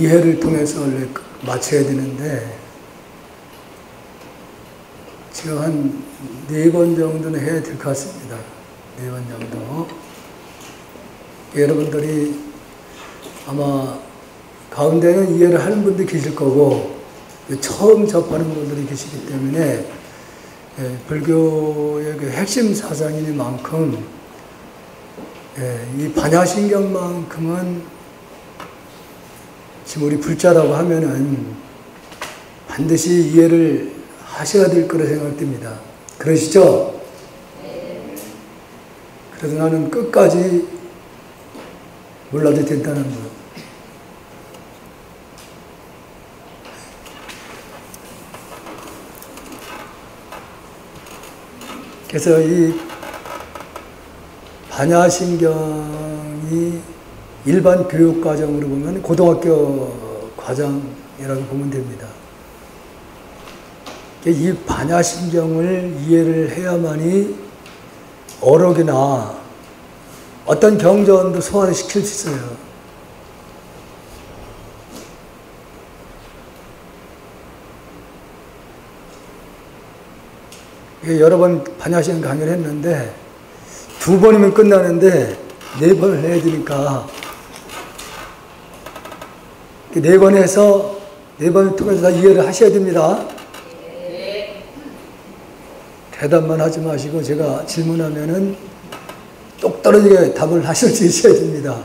2회를 통해서 원래 마쳐야 되는데 지금 한 4번 정도는 해야 될 것 같습니다. 4번 정도. 여러분들이 아마 가운데는 이해를 하는 분들이 계실 거고 처음 접하는 분들이 계시기 때문에 불교의 그 핵심 사상이니만큼 이 반야신경만큼은 지금 우리 불자라고 하면은 반드시 이해를 하셔야 될 거라 생각됩니다. 그러시죠? 그래서 나는 끝까지 몰라도 된다는 거. 그래서 이 반야신경이 일반 교육 과정으로 보면 고등학교 과정이라고 보면 됩니다. 이 반야신경을 이해를 해야만이 어록이나 어떤 경전도 소화를 시킬 수 있어요. 여러 번 반야신경 강의를 했는데 2번이면 끝나는데 4번을 해야 되니까 4번 해서 4번을 통해서 다 이해를 하셔야 됩니다. 대답만 하지 마시고 제가 질문하면은 똑 떨어지게 답을 하실 수 있어야 됩니다.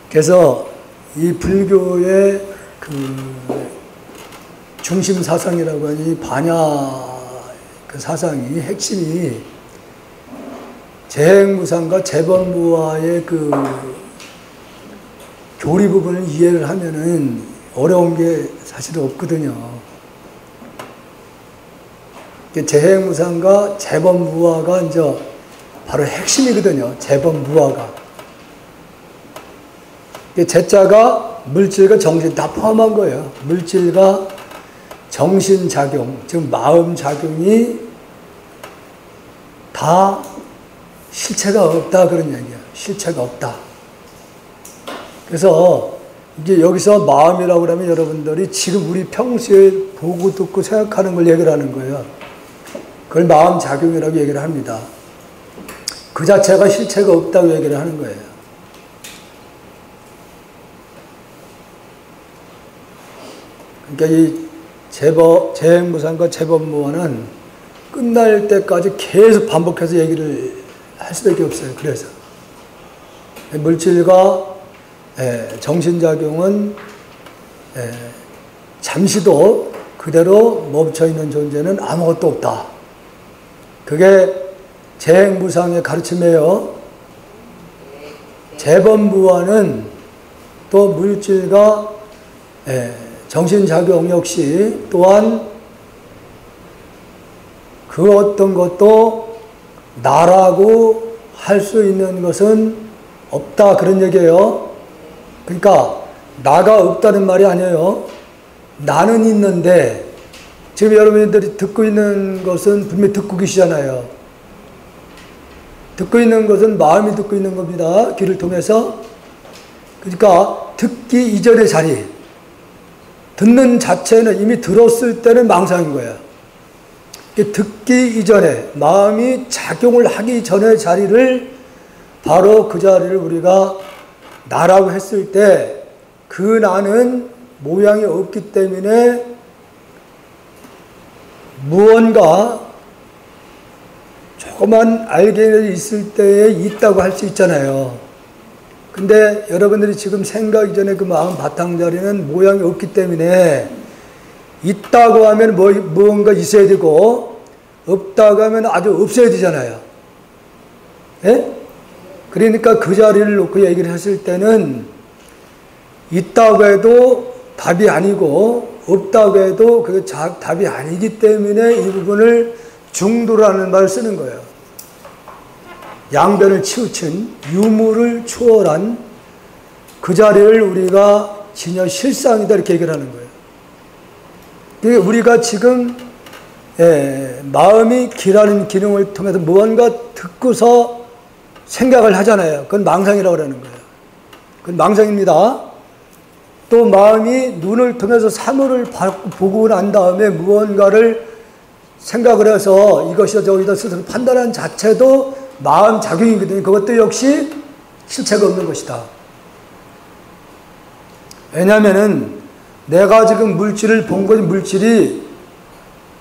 그래서 이 불교의 그 중심 사상이라고 하니 반야 그 사상이 핵심이 재행무상과 재범무와의 그 교리 부분을 이해를 하면은 어려운 게 사실 없거든요. 재행무상과 재범무화가 이제 바로 핵심이거든요. 재범무화가. 재자가 물질과 정신 다 포함한 거예요. 물질과 정신작용, 즉 마음작용이 다 실체가 없다 그런 얘기야. 실체가 없다. 그래서 이제 여기서 마음이라고 그러면 여러분들이 지금 우리 평소에 보고 듣고 생각하는 걸 얘기를 하는 거예요. 그걸 마음작용이라고 얘기를 합니다. 그 자체가 실체가 없다고 얘기를 하는 거예요. 그러니까 이 재행무상과 재범무화는 끝날 때까지 계속 반복해서 얘기를 할 수밖에 없어요. 그래서 물질과 정신작용은 잠시도 그대로 멈춰있는 존재는 아무것도 없다. 그게 재행무상의 가르침이에요. 재범무화는 또 물질과 정신작용 역시 또한 그 어떤 것도 나라고 할 수 있는 것은 없다 그런 얘기예요. 그러니까 나가 없다는 말이 아니에요. 나는 있는데 지금 여러분들이 듣고 있는 것은 분명히 듣고 계시잖아요. 듣고 있는 것은 마음이 듣고 있는 겁니다. 귀를 통해서. 그러니까 듣기 이전의 자리, 듣는 자체는 이미 들었을 때는 망상인 거예요. 듣기 이전에 마음이 작용을 하기 전의 자리를 바로 그 자리를 우리가 나라고 했을 때 그 나는 모양이 없기 때문에 무언가 조그만 알게 있을 때에 있다고 할 수 있잖아요. 근데 여러분들이 지금 생각 이전에 그 마음 바탕자리는 모양이 없기 때문에 있다고 하면 무언가 있어야 되고 없다고 하면 아주 없어야 되잖아요. 예? 그러니까 그 자리를 놓고 얘기를 했을 때는 있다고 해도 답이 아니고 없다고 해도 그게 답이 아니기 때문에 이 부분을 중도라는 말을 쓰는 거예요. 양변을 치우친 유무를 초월한 그 자리를 우리가 진여 실상이다 이렇게 얘기를 하는 거예요. 그러니까 우리가 지금 마음이 귀라는 기능을 통해서 무언가 듣고서 생각을 하잖아요. 그건 망상이라고 그러는 거예요. 그건 망상입니다. 또 마음이 눈을 통해서 사물을 보고 난 다음에 무언가를 생각을 해서 이것이 저기다 스스로 판단하는 자체도 마음 작용이거든요. 그것도 역시 실체가 없는 것이다. 왜냐하면은 내가 지금 물질을 본 건 물질이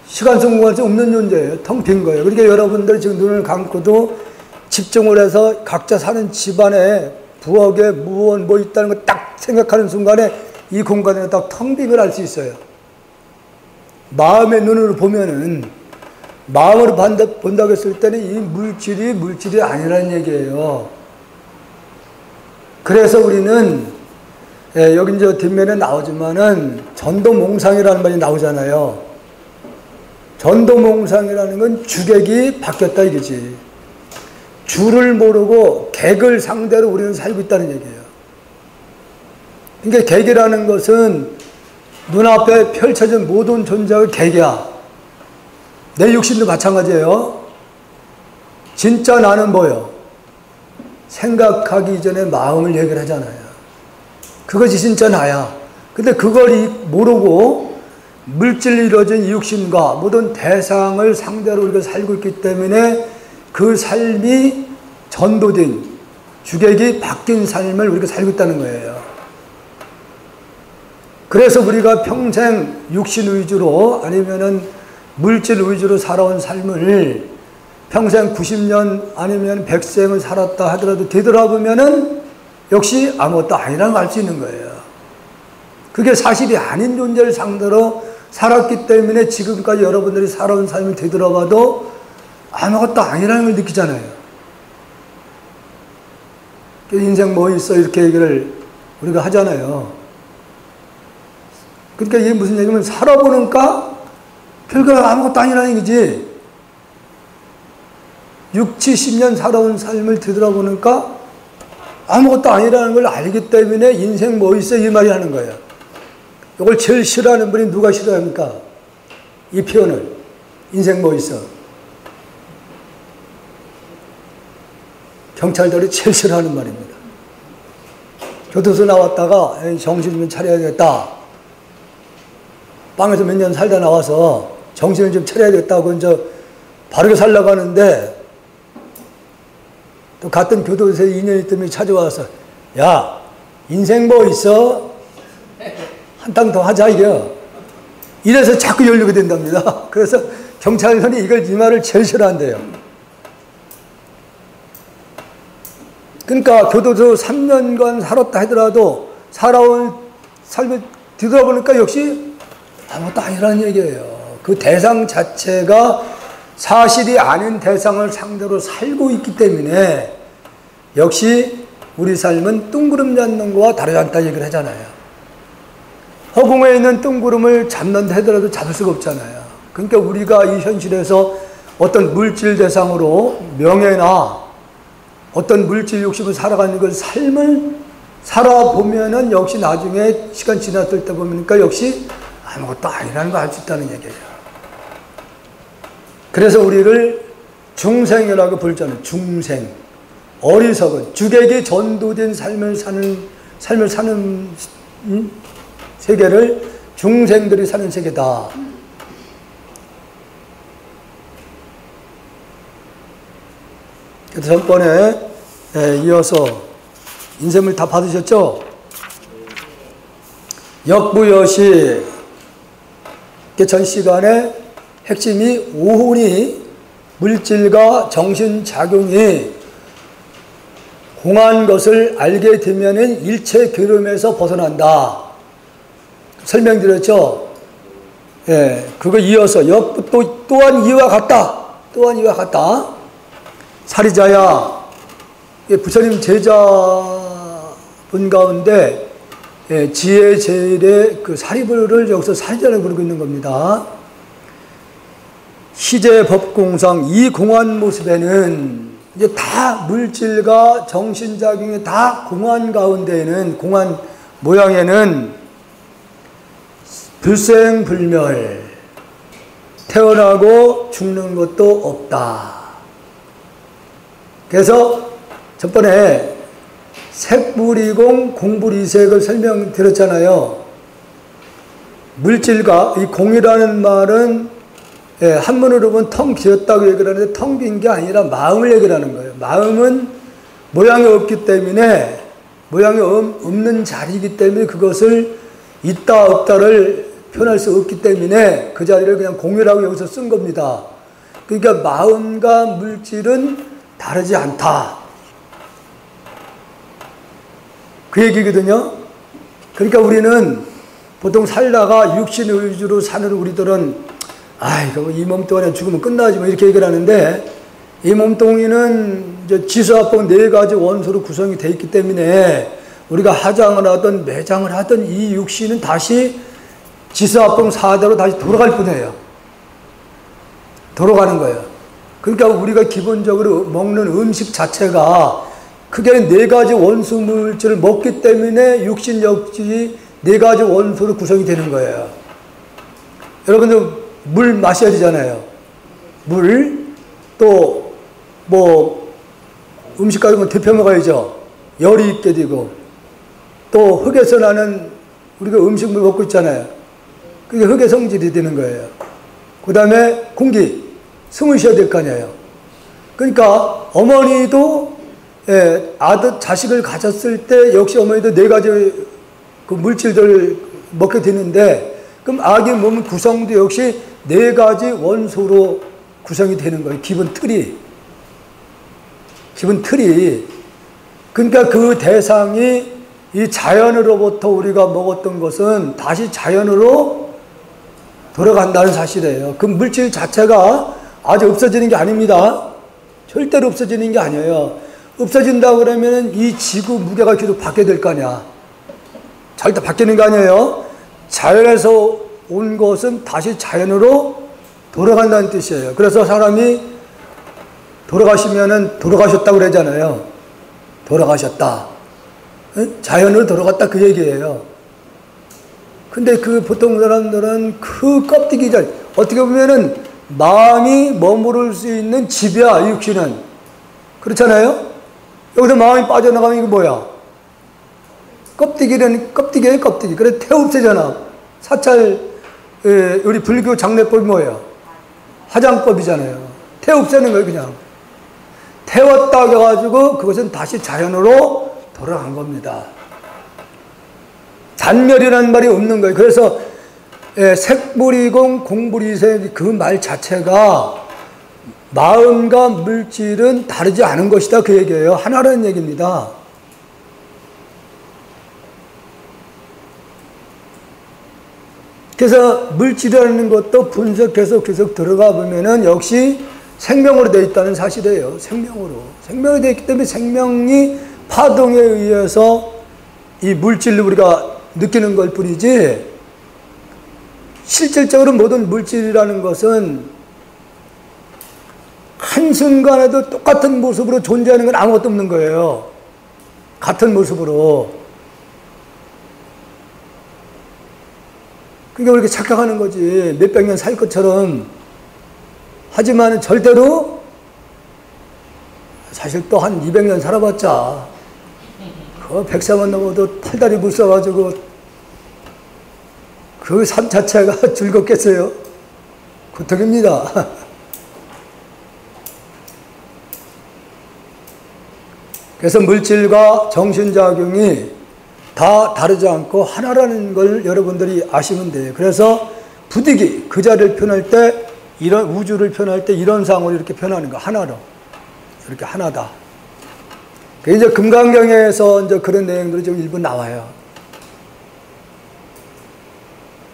시간성 공간성 없는 존재예요. 텅 빈 거예요. 그러니까 여러분들 지금 눈을 감고도 집중을 해서 각자 사는 집안에 부엌에 무언 뭐 있다는 거 딱 생각하는 순간에 이 공간에 딱 텅 빈 걸 알 수 있어요. 마음의 눈으로 보면은 마음으로 본다고 했을 때는 이 물질이 아니라는 얘기예요. 그래서 우리는 여기 이제 뒷면에 나오지만은 전도몽상이라는 말이 나오잖아요. 전도몽상이라는 건 주객이 바뀌었다 이거지. 주를 모르고 객을 상대로 우리는 살고 있다는 얘기예요. 그러니까 객이라는 것은 눈앞에 펼쳐진 모든 존재가 객이야. 내 육신도 마찬가지예요. 진짜 나는 뭐요? 생각하기 이전에 마음을 얘기를 하잖아요. 그것이 진짜 나야. 근데 그걸 모르고 물질로 이루어진 이 육신과 모든 대상을 상대로 우리가 살고 있기 때문에 그 삶이 전도된 주객이 바뀐 삶을 우리가 살고 있다는 거예요. 그래서 우리가 평생 육신 위주로 아니면은 물질 위주로 살아온 삶을 평생 90년 아니면 100생을 살았다 하더라도 되돌아보면은 역시 아무것도 아니라는 걸 알 수 있는 거예요. 그게 사실이 아닌 존재를 상대로 살았기 때문에 지금까지 여러분들이 살아온 삶을 되돌아봐도 아무것도 아니라는 걸 느끼잖아요. 인생 뭐 있어 이렇게 얘기를 우리가 하잖아요. 그러니까 이게 무슨 얘기냐면 살아보니까 별거 아무것도 아니라는 얘기지. 60, 70년 살아온 삶을 되돌아보니까 아무것도 아니라는 걸 알기 때문에 인생 뭐 있어 이 말이 하는 거예요. 이걸 제일 싫어하는 분이 누가 싫어합니까? 이 표현을. 인생 뭐 있어. 경찰들이 제일 싫어하는 말입니다. 교도소 나왔다가 정신 좀 차려야겠다. 빵에서 몇 년 살다 나와서 정신을 좀 차려야겠다고 이제 바르게 살려고 하는데 또 같은 교도소에 2년 있더니 찾아와서 야 인생 뭐 있어? 한탕 더 하자 이겨. 이래서 자꾸 열리게 된답니다. 그래서 경찰관이 이 말을 제일 싫어한대요. 그러니까 교도소 3년간 살았다 하더라도 살아온 삶을 뒤돌아보니까 역시 아무것도 아니라는 얘기예요. 그 대상 자체가 사실이 아닌 대상을 상대로 살고 있기 때문에 역시 우리 삶은 뜬구름 잡는 거와 다르지 않다는 얘기를 하잖아요. 허공에 있는 뜬구름을 잡는다 하더라도 잡을 수가 없잖아요. 그러니까 우리가 이 현실에서 어떤 물질 대상으로 명예나 어떤 물질 욕심을 살아가는 그 삶을 살아보면은 역시 나중에 시간 지났을 때 보니까 역시 아무것도 아니라는 걸 알 수 있다는 얘기예요. 그래서 우리를 중생이라고 부르잖아요. 중생. 어리석은 주객이 전도된 삶을 사는 세계를 중생들이 사는 세계다. 그래서 전번에 이어서 인생을 다 받으셨죠? 역부여시 전 시간에 핵심이 오훈이 물질과 정신작용이 공한 것을 알게 되면은 일체 괴로움에서 벗어난다. 설명드렸죠? 예, 그거 이어서 역부 또한 이와 같다. 또한 이와 같다. 사리자야, 부처님 제자분 가운데 지혜 제일의 그 사리부를 여기서 사리자라고 부르고 있는 겁니다. 희재 법공상 이 공한 모습에는 이제 다 물질과 정신작용이 다 공한 가운데에는 공한 모양에는 불생불멸 태어나고 죽는 것도 없다. 그래서 전번에 색불이공 공불이색을 설명드렸잖아요. 물질과 이 공이라는 말은 한문으로 보면 텅 비었다고 얘기를 하는데 텅 빈 게 아니라 마음을 얘기를 하는 거예요. 마음은 모양이 없기 때문에 모양이 없는 자리이기 때문에 그것을 있다 없다를 표현할 수 없기 때문에 그 자리를 그냥 공이라고 여기서 쓴 겁니다. 그러니까 마음과 물질은 다르지 않다. 그 얘기거든요. 그러니까 우리는 보통 살다가 육신 위주로 사는 우리들은 아이고 이 몸뚱아리 죽으면 끝나지 뭐 이렇게 얘기를 하는데 이 몸뚱이는 이제 지수합봉 4가지 원소로 구성이 되어 있기 때문에 우리가 화장을 하든 매장을 하든 이 육신은 다시 지수합봉 4대로 다시 돌아갈 뿐이에요. 돌아가는 거예요. 그러니까 우리가 기본적으로 먹는 음식 자체가 크게 4가지 원소 물질을 먹기 때문에 육신 역시 4가지 원소로 구성이 되는 거예요. 여러분들 물 마셔야 되잖아요. 물, 또 뭐 음식 같은 거 데펴 먹어야죠. 열이 있게 되고 또 흙에서 나는 우리가 음식물 먹고 있잖아요. 그게 흙의 성질이 되는 거예요. 그 다음에 공기, 숨을 쉬어야 될 거 아니에요. 그러니까 어머니도 아들, 자식을 가졌을 때 역시 어머니도 4가지 그 물질들을 먹게 되는데 그럼 아기 몸 구성도 역시 4가지 원소로 구성이 되는 거예요. 기본 틀이. 그러니까 그 대상이 이 자연으로부터 우리가 먹었던 것은 다시 자연으로 돌아간다는 사실이에요. 그 물질 자체가 아주 없어지는 게 아닙니다. 절대로 없어지는 게 아니에요. 없어진다고 그러면 이 지구 무게가 계속 바뀌어야 될 거 아니야. 절대 바뀌는 거 아니에요. 자연에서 온 것은 다시 자연으로 돌아간다는 뜻이에요. 그래서 사람이 돌아가시면은 돌아가셨다고 그러잖아요. 돌아가셨다. 자연으로 돌아갔다 그 얘기예요. 근데 그 보통 사람들은 그 껍데기 자리, 어떻게 보면은 마음이 머무를 수 있는 집이야, 이 육신은. 그렇잖아요? 여기서 마음이 빠져나가면 이게 뭐야? 껍데기는 껍데기예요, 껍데기. 그래, 태웁세잖아. 사찰, 우리 불교 장례법이 뭐예요? 화장법이잖아요. 태웁세는 거예요, 그냥. 태웠다 해가지고 그것은 다시 자연으로 돌아간 겁니다. 잔멸이라는 말이 없는 거예요. 그래서 색불이공 공불이색 그 말 자체가 마음과 물질은 다르지 않은 것이다 그 얘기예요. 하나라는 얘기입니다. 그래서 물질이라는 것도 분석해서 계속 들어가 보면은 역시 생명으로 되어 있다는 사실이에요. 생명으로 되어 있기 때문에 생명이 파동에 의해서 이 물질을 우리가 느끼는 걸 뿐이지 실질적으로 모든 물질이라는 것은 한순간에도 똑같은 모습으로 존재하는 건 아무것도 없는 거예요. 같은 모습으로. 그러니까 우리가 착각하는 거지. 몇백 년 살 것처럼. 하지만 절대로 사실 또 한 200년 살아봤자 그 100세만 넘어도 팔다리 묻어가지고 그 삶 자체가 즐겁겠어요? 고통입니다. 그래서 물질과 정신작용이 다 다르지 않고 하나라는 걸 여러분들이 아시면 돼요. 그래서 부득이 그 자리를 표현할 때 이런 우주를 표현할 때 이런 상으로 이렇게 표현하는 거 하나로 이렇게 하나다. 이제 금강경에서 이제 그런 내용들이 좀 일부 나와요.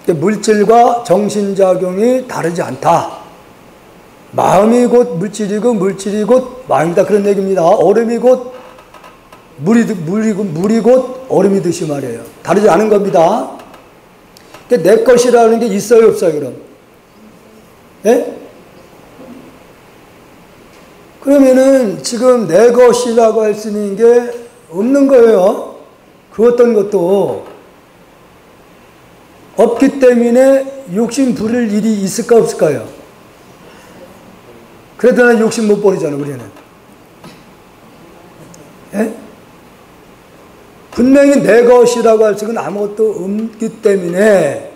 물질과 정신작용이 다르지 않다. 마음이 곧 물질이고 물질이 곧 마음이다 그런 얘기입니다. 얼음이 곧 물이 곧 얼음이듯이 말이에요. 다르지 않은 겁니다. 내 것이라는 게 있어요 없어요 그럼? 예? 그러면은 지금 내 것이라고 할 수 있는 게 없는 거예요. 그 어떤 것도 없기 때문에 욕심 부릴 일이 있을까 없을까요? 그래도 난 욕심 못 버리잖아 우리는. 예? 분명히 내 것이라고 할 수는 아무것도 없기 때문에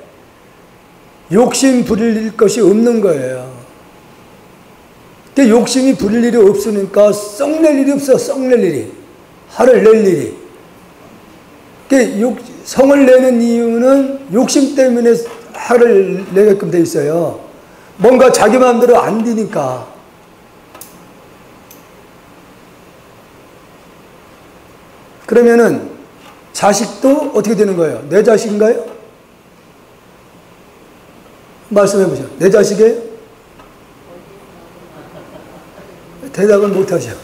욕심 부릴 것이 없는 거예요. 욕심이 부릴 일이 없으니까 썩낼 일이 없어. 썩낼 일이. 화를 낼 일이. 성을 내는 이유는 욕심 때문에 화를 내게끔 돼 있어요. 뭔가 자기 마음대로 안 되니까. 그러면은 자식도 어떻게 되는 거예요? 내 자식인가요? 말씀해 보세요. 내 자식이에요? 대답을 못 하죠.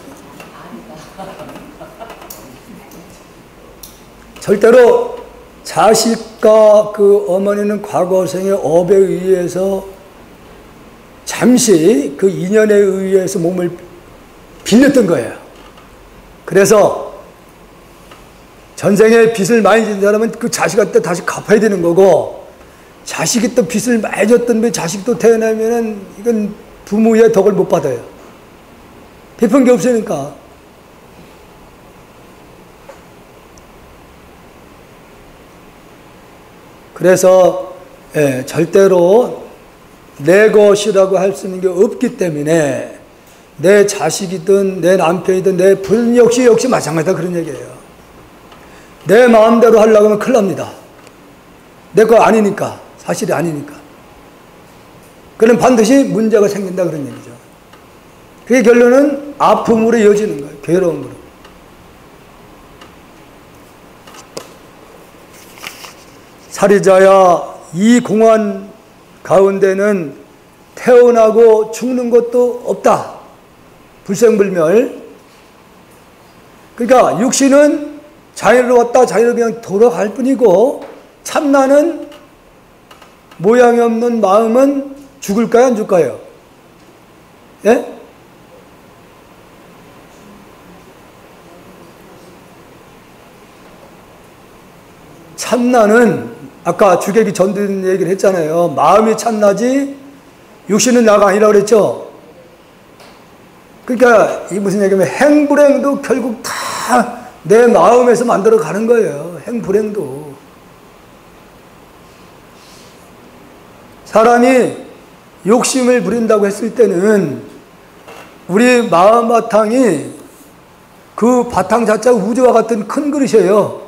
절대로 자식과 그 어머니는 과거생의 업에 의해서 잠시 그 인연에 의해서 몸을 빌렸던 거예요. 그래서 전생에 빚을 많이 진 사람은 그 자식한테 다시 갚아야 되는 거고, 자식이 또 빚을 많이 졌던 자식도 태어나면은 이건 부모의 덕을 못 받아요. 베푼 게 없으니까. 그래서 절대로 내 것이라고 할 수 있는 게 없기 때문에 내 자식이든 내 남편이든 내 부인 역시 마찬가지다 그런 얘기예요. 내 마음대로 하려고 하면 큰일 납니다. 내 거 아니니까. 사실이 아니니까. 그럼 반드시 문제가 생긴다 그런 얘기죠. 그게 결론은 아픔으로 이어지는 거예요. 괴로움으로. 살이자야 이 공안 가운데는 태어나고 죽는 것도 없다. 불생불멸. 그러니까 육신은 자연으로 왔다 자연으로 그냥 돌아갈 뿐이고, 참나는 모양이 없는 마음은 죽을까요 안 죽을까요? 예? 참나는 아까 주객이 전든 얘기를 했잖아요. 마음이 참나지 육신은 나가 아니라고 그랬죠. 그러니까 이 무슨 얘기냐면 행불행도 결국 다 내 마음에서 만들어 가는 거예요. 행불행도. 사람이 욕심을 부린다고 했을 때는 우리 마음 바탕이 그 바탕 자체가 우주와 같은 큰 그릇이에요.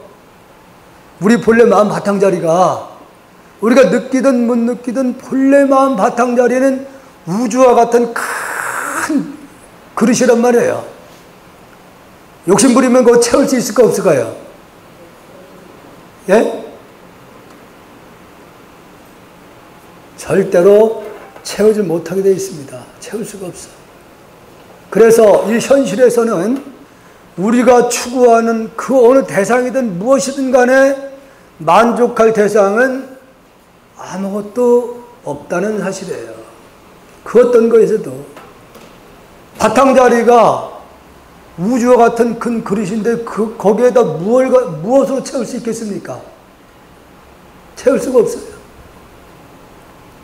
우리 본래 마음 바탕 자리가, 우리가 느끼든 못 느끼든 본래 마음 바탕 자리는 우주와 같은 큰 그릇이란 말이에요. 욕심 부리면 그거 채울 수 있을까 없을까요? 예? 절대로 채우지 못하게 되어 있습니다. 채울 수가 없어. 그래서 이 현실에서는 우리가 추구하는 그 어느 대상이든 무엇이든 간에 만족할 대상은 아무것도 없다는 사실이에요. 그 어떤 거에서도. 바탕자리가 우주와 같은 큰 그릇인데 거기에다 무엇으로 채울 수 있겠습니까? 채울 수가 없어요.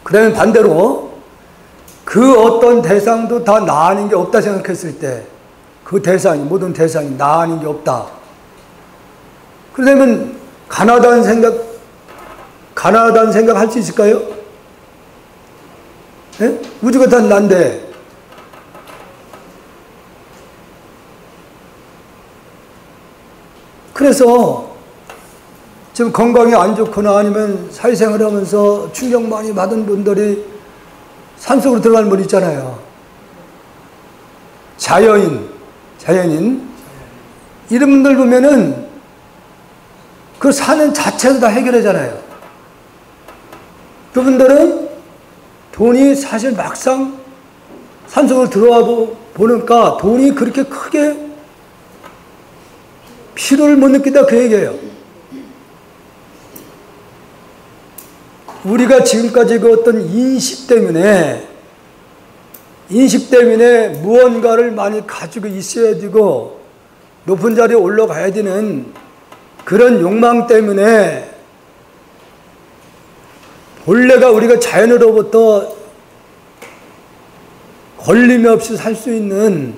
그러면 반대로 그 어떤 대상도 다 나 아닌 게 없다 생각했을 때, 그 대상이, 모든 대상이 나 아닌 게 없다. 그러면 가난하다는 생각 할 수 있을까요? 예? 우주가 다 난데. 그래서 지금 건강이 안 좋거나 아니면 사회생활을 하면서 충격 많이 받은 분들이 산속으로 들어가는 분 있잖아요. 자연인. 이런 분들 보면은 그 사는 자체도 다 해결하잖아요. 그분들은 돈이 사실 막상 산속으로 들어와 보니까 돈이 그렇게 크게 필요를 못 느낀다 그 얘기예요. 우리가 지금까지 그 어떤 인식 때문에 무언가를 많이 가지고 있어야 되고 높은 자리에 올라가야 되는 그런 욕망 때문에 본래가 우리가 자연으로부터 걸림이 없이 살 수 있는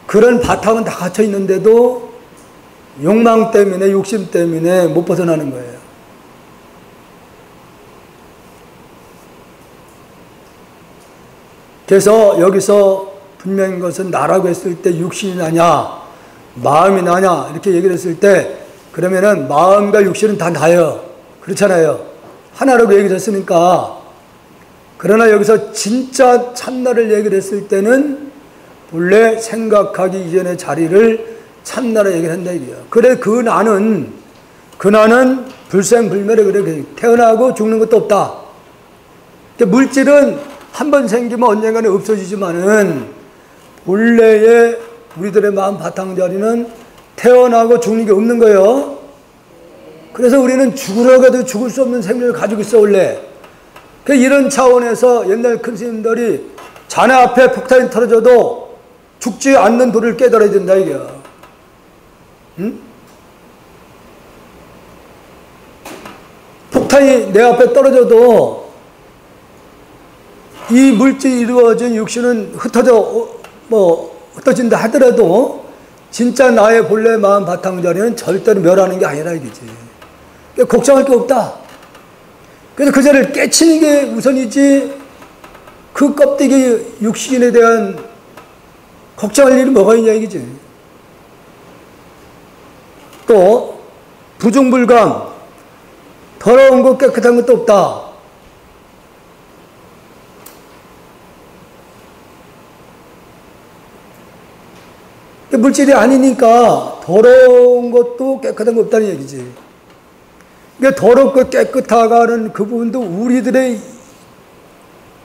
그런 바탕은 다 갖춰 있는데도 욕망 때문에, 욕심 때문에 못 벗어나는 거예요. 그래서 여기서 분명한 것은 나라고 했을 때 육신이 나냐, 마음이 나냐, 이렇게 얘기를 했을 때, 그러면은 마음과 육신은 다 나요. 그렇잖아요. 하나라고 얘기를 했으니까. 그러나 여기서 진짜 참나를 얘기를 했을 때는 본래 생각하기 이전의 자리를 참나라 얘기를 한다 이거예요. 그래 그 나는 불생불멸에 그래 태어나고 죽는 것도 없다. 그러니까 물질은 한 번 생기면 언젠가는 없어지지만은 본래의 우리들의 마음 바탕자리는 태어나고 죽는 게 없는 거예요. 그래서 우리는 죽으려고 해도 죽을 수 없는 생명을 가지고 있어 원래. 이런 차원에서 옛날 큰 스님들이 자네 앞에 폭탄이 터져도 죽지 않는 도를 깨달아야 된다 이게요. 응? 폭탄이 내 앞에 떨어져도 이 물질이 이루어진 육신은 흩어진다 하더라도 진짜 나의 본래 마음 바탕자리는 절대로 멸하는 게 아니라 이거지. 그러니까 걱정할 게 없다. 그래서 그 자리를 깨치는 게 우선이지 그 껍데기 육신에 대한 걱정할 일이 뭐가 있냐 이거지. 또 부중불감, 더러운 것 깨끗한 것도 없다. 물질이 아니니까 더러운 것도 깨끗한 거 없다는 얘기지. 그러니까 더럽고 깨끗하가는 그 부분도 우리들의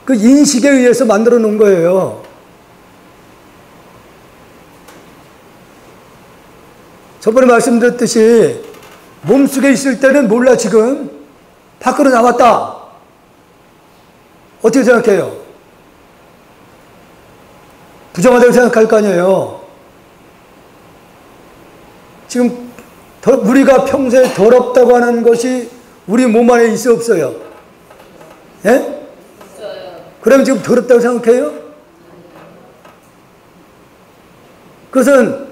그 인식에 의해서 만들어 놓은 거예요. 저번에 말씀드렸듯이 몸속에 있을 때는 몰라 지금 밖으로 나왔다. 어떻게 생각해요? 부정하다고 생각할 거 아니에요. 지금 우리가 평소에 더럽다고 하는 것이 우리 몸 안에 있어 없어요? 예? 있어요. 그러면 지금 더럽다고 생각해요? 그것은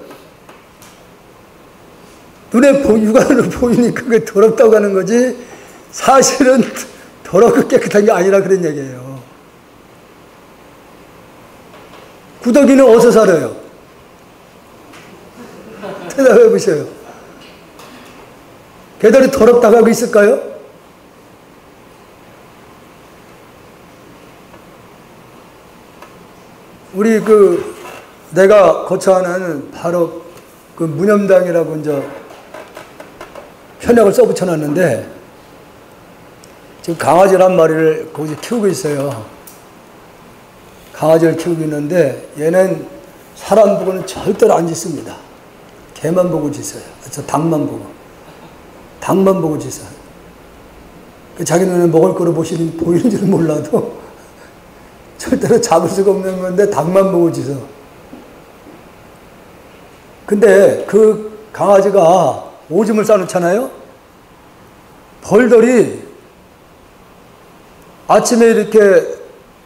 눈에 육안으로 보이니까 그게 더럽다고 하는 거지 사실은 더럽고 깨끗한 게 아니라 그런 얘기예요. 구더기는 어디서 살아요? 대답해 보세요. 개들이 더럽다고 하고 있을까요? 우리 내가 거처하는 바로 무념당이라고 이제 현역을 써붙여놨는데 지금 강아지를 한 마리를 거기서 키우고 있어요. 강아지를 키우고 있는데 얘는 사람 보고는 절대로 안 짖습니다. 개만 보고 짖어요. 닭만 보고. 닭만 보고 짖어요. 자기 눈에 먹을 거로 보이는지는 몰라도 절대로 잡을 수가 없는 건데 닭만 보고 짖어. 근데 그 강아지가 오줌을 싸놓잖아요? 벌들이 아침에 이렇게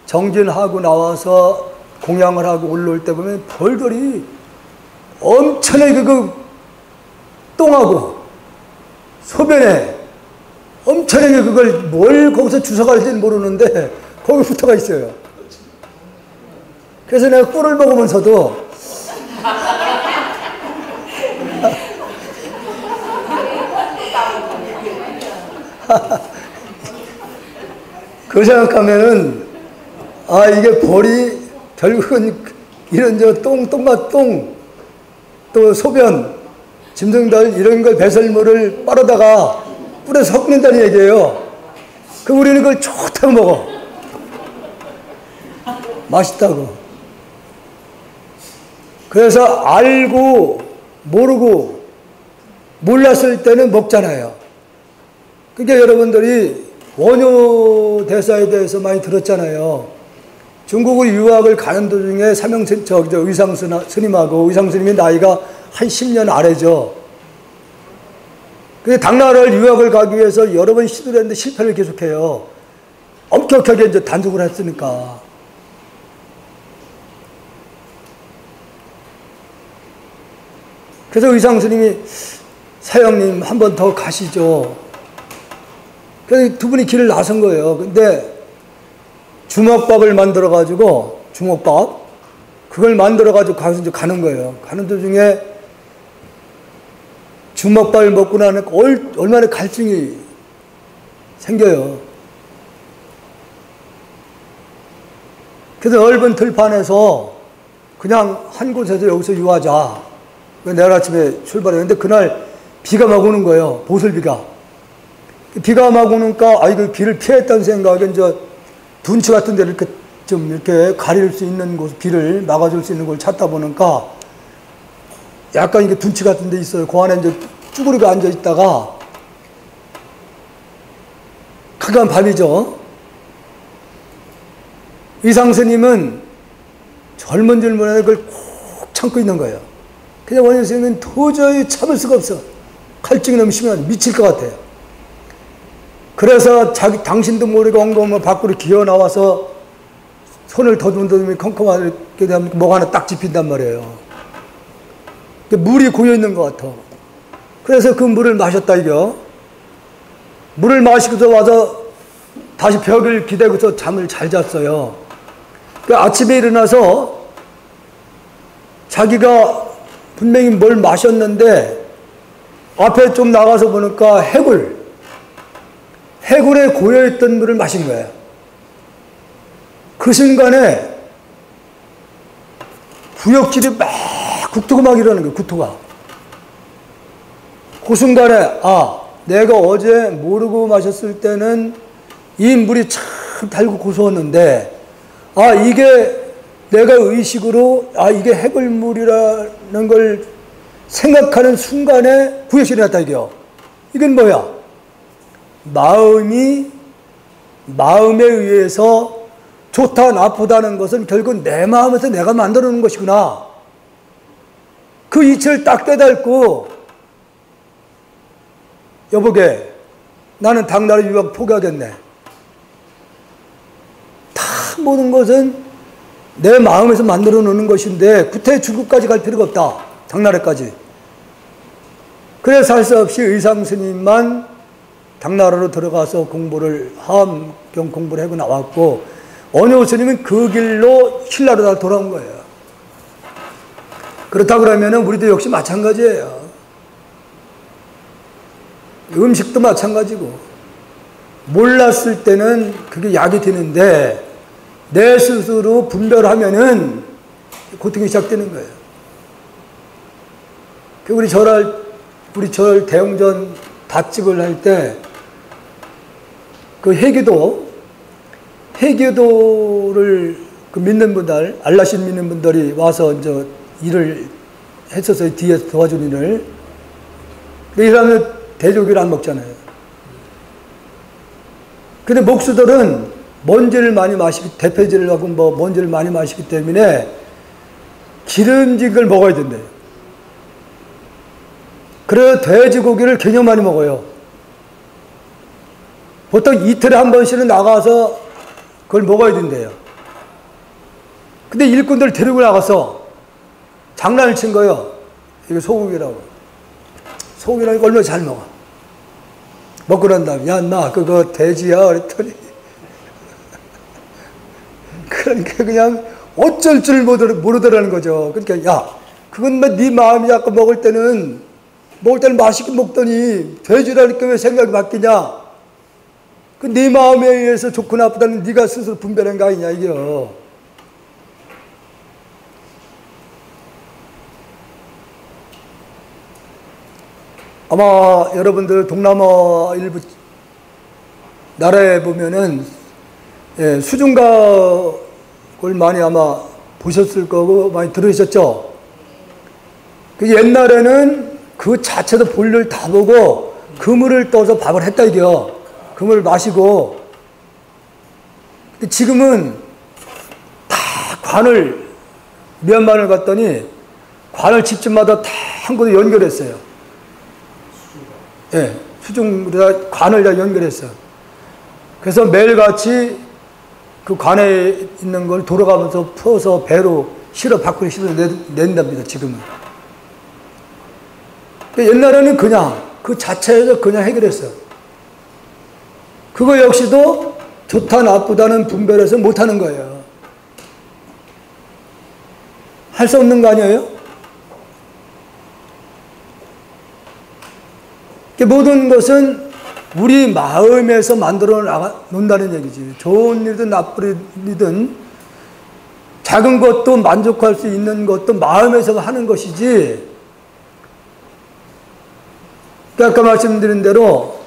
정진하고 나와서 공양을 하고 올라올 때 보면 벌들이 엄청나게 똥하고 소변에 엄청나게 그걸 뭘 거기서 주워갈지는 모르는데 거기 붙어가 있어요. 그래서 내가 꿀을 먹으면서도 그 생각하면은 이게 벌이 결국은 이런 똥과 똥 또 소변 짐승들 이런 걸 배설물을 빨아다가 꿀에 섞는다는 얘기예요. 그럼 우리는 그걸 좋다고 먹어. 맛있다고. 그래서 알고 모르고 몰랐을 때는 먹잖아요. 그러니까 여러분들이 원효 대사에 대해서 많이 들었잖아요. 중국을 유학을 가는 도중에 의상 스님하고 의상 스님이 나이가 한 10년 아래죠. 근데 당나라를 유학을 가기 위해서 여러 번 시도를 했는데 실패를 계속해요. 엄격하게 이제 단속을 했으니까. 그래서 의상 스님이 사형님 한 번 더 가시죠. 그래서 두 분이 길을 나선 거예요. 근데 주먹밥을 만들어가지고, 주먹밥, 그걸 만들어가지고 가서 이제 가는 거예요. 가는 도중에 주먹밥을 먹고 나니까 얼마나 갈증이 생겨요. 그래서 넓은 들판에서 그냥 한 곳에서 여기서 유하자. 내일 아침에 출발했는데 그날 비가 막 오는 거예요. 보슬비가. 비가 막 오니까 이거 비를 피했다는 생각에 이제 둔치 같은 데를 이렇게 좀 이렇게 가릴 수 있는 곳, 비를 막아줄 수 있는 걸 찾다 보니까 약간 이게 둔치 같은 데 있어요. 그 안에 이제 쭈그리고 앉아 있다가 그간 밤이죠. 의상스님은 젊은 줄문에 그걸 꼭 참고 있는 거예요. 그냥 원효 스님은 도저히 참을 수가 없어. 갈증이 너무 심해서 미칠 것 같아요. 그래서 당신도 모르게 엉덩이 밖으로 기어 나와서 손을 더듬더듬 컴컴하게 되면 뭐가 하나 딱 집힌단 말이에요. 물이 고여 있는 것 같아. 그래서 그 물을 마셨다 이겨. 물을 마시고서 와서 다시 벽을 기대고서 잠을 잘 잤어요. 그 아침에 일어나서 자기가 분명히 뭘 마셨는데 앞에 좀 나가서 보니까 해굴에 고여있던 물을 마신 거예요. 그 순간에 구역질이 막 국토가 막 일어나는 거예요. 국토가. 그 순간에 내가 어제 모르고 마셨을 때는 이 물이 참 달고 고소했는데 이게 내가 의식으로 이게 해골물이라는 걸 생각하는 순간에 구역질이 났다 이게요. 이건 뭐야? 마음에 의해서 좋다 나쁘다는 것은 결국 내 마음에서 내가 만들어 놓은 것이구나. 그 이치를 딱 깨닫고 여보게 나는 당나라 유학 포기하겠네. 다 모든 것은 내 마음에서 만들어 놓는 것인데 구태 중국까지 갈 필요가 없다. 당나라까지. 그래서 할 수 없이 의상스님만 당나라로 들어가서 하암경 공부를 하고 나왔고 원효 스님은 그 길로 신라로 다 돌아온 거예요. 그렇다 그러면 우리도 역시 마찬가지예요. 음식도 마찬가지고 몰랐을 때는 그게 약이 되는데 내 스스로 분별하면은 고통이 시작되는 거예요. 우리 절 대웅전 닷집을 할 때 그 해교도를 믿는 분들, 알라신 믿는 분들이 와서 이제 일을 했었어요. 뒤에서 도와준 일을. 근데 이 사람은 돼지고기를 안 먹잖아요. 근데 목수들은 먼지를 많이 대패질을 하고 먼지를 많이 마시기 때문에 기름진 걸 먹어야 된대요. 그래서 돼지고기를 굉장히 많이 먹어요. 보통 이틀에 한 번씩은 나가서 그걸 먹어야 된대요. 근데 일꾼들 데리고 나가서 장난을 친 거예요. 이게 소고기라고. 소고기라고 얼마나 잘 먹어. 먹고 난 다음에 야, 나 그거 돼지야 그랬더니 그러니까 그냥 어쩔 줄 모르더라는 거죠. 그러니까 야, 그건 네 마음이 자꾸 먹을 때는 맛있게 먹더니 돼지라니까 왜 생각이 바뀌냐? 그 네 마음에 의해서 좋고 나쁘다는 네가 스스로 분별한 거 아니냐 이게요. 아마 여러분들 동남아 일부 나라에 보면은 수중각을 많이 아마 보셨을 거고 많이 들으셨죠? 그 옛날에는 그 자체도 볼일 다 보고 그물을 떠서 밥을 했다 이게요. 그물을 마시고. 근데 지금은 다 미얀마를 갔더니 관을 집집마다 다 한 곳에 연결했어요. 수중으로 관을 다 연결했어요. 그래서 매일같이 그 관에 있는 걸 돌아가면서 풀어서 배로 밖으로 실어 낸답니다, 지금은. 옛날에는 그냥 그 자체에서 그냥 해결했어요. 그거 역시도 좋다 나쁘다는 분별해서 못하는 거예요. 할 수 없는 거 아니에요? 모든 것은 우리 마음에서 만들어 놓는다는 얘기지. 좋은 일이든 나쁜 일이든 작은 것도 만족할 수 있는 것도 마음에서 하는 것이지. 아까 말씀드린 대로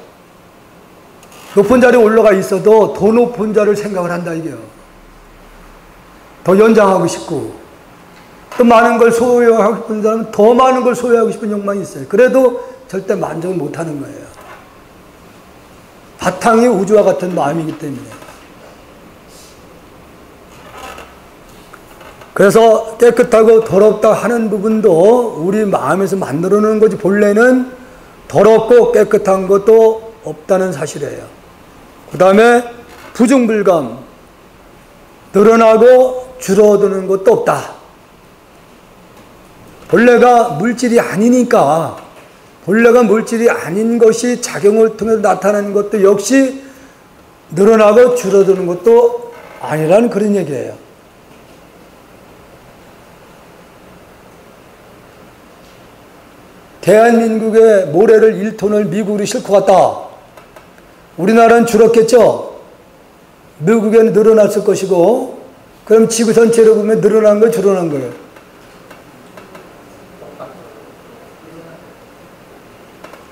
높은 자리에 올라가 있어도 더 높은 자를 생각을 한다 이게요. 더 연장하고 싶고 또 많은 걸 소유하고 싶은 사람은 더 많은 걸 소유하고 싶은 욕망이 있어요. 그래도 절대 만족을 못하는 거예요. 바탕이 우주와 같은 마음이기 때문에. 그래서 깨끗하고 더럽다 하는 부분도 우리 마음에서 만들어 놓은 거지 본래는 더럽고 깨끗한 것도 없다는 사실이에요. 그 다음에 부중불감, 늘어나고 줄어드는 것도 없다. 본래가 물질이 아니니까 본래가 물질이 아닌 것이 작용을 통해서 나타나는 것도 역시 늘어나고 줄어드는 것도 아니라는 그런 얘기예요. 대한민국의 모래를 1톤을 미국으로 싣고 갔다. 우리나라는 줄었겠죠? 미국에는 늘어났을 것이고 그럼 지구 전체로 보면 늘어난 거예요? 줄어난 거예요?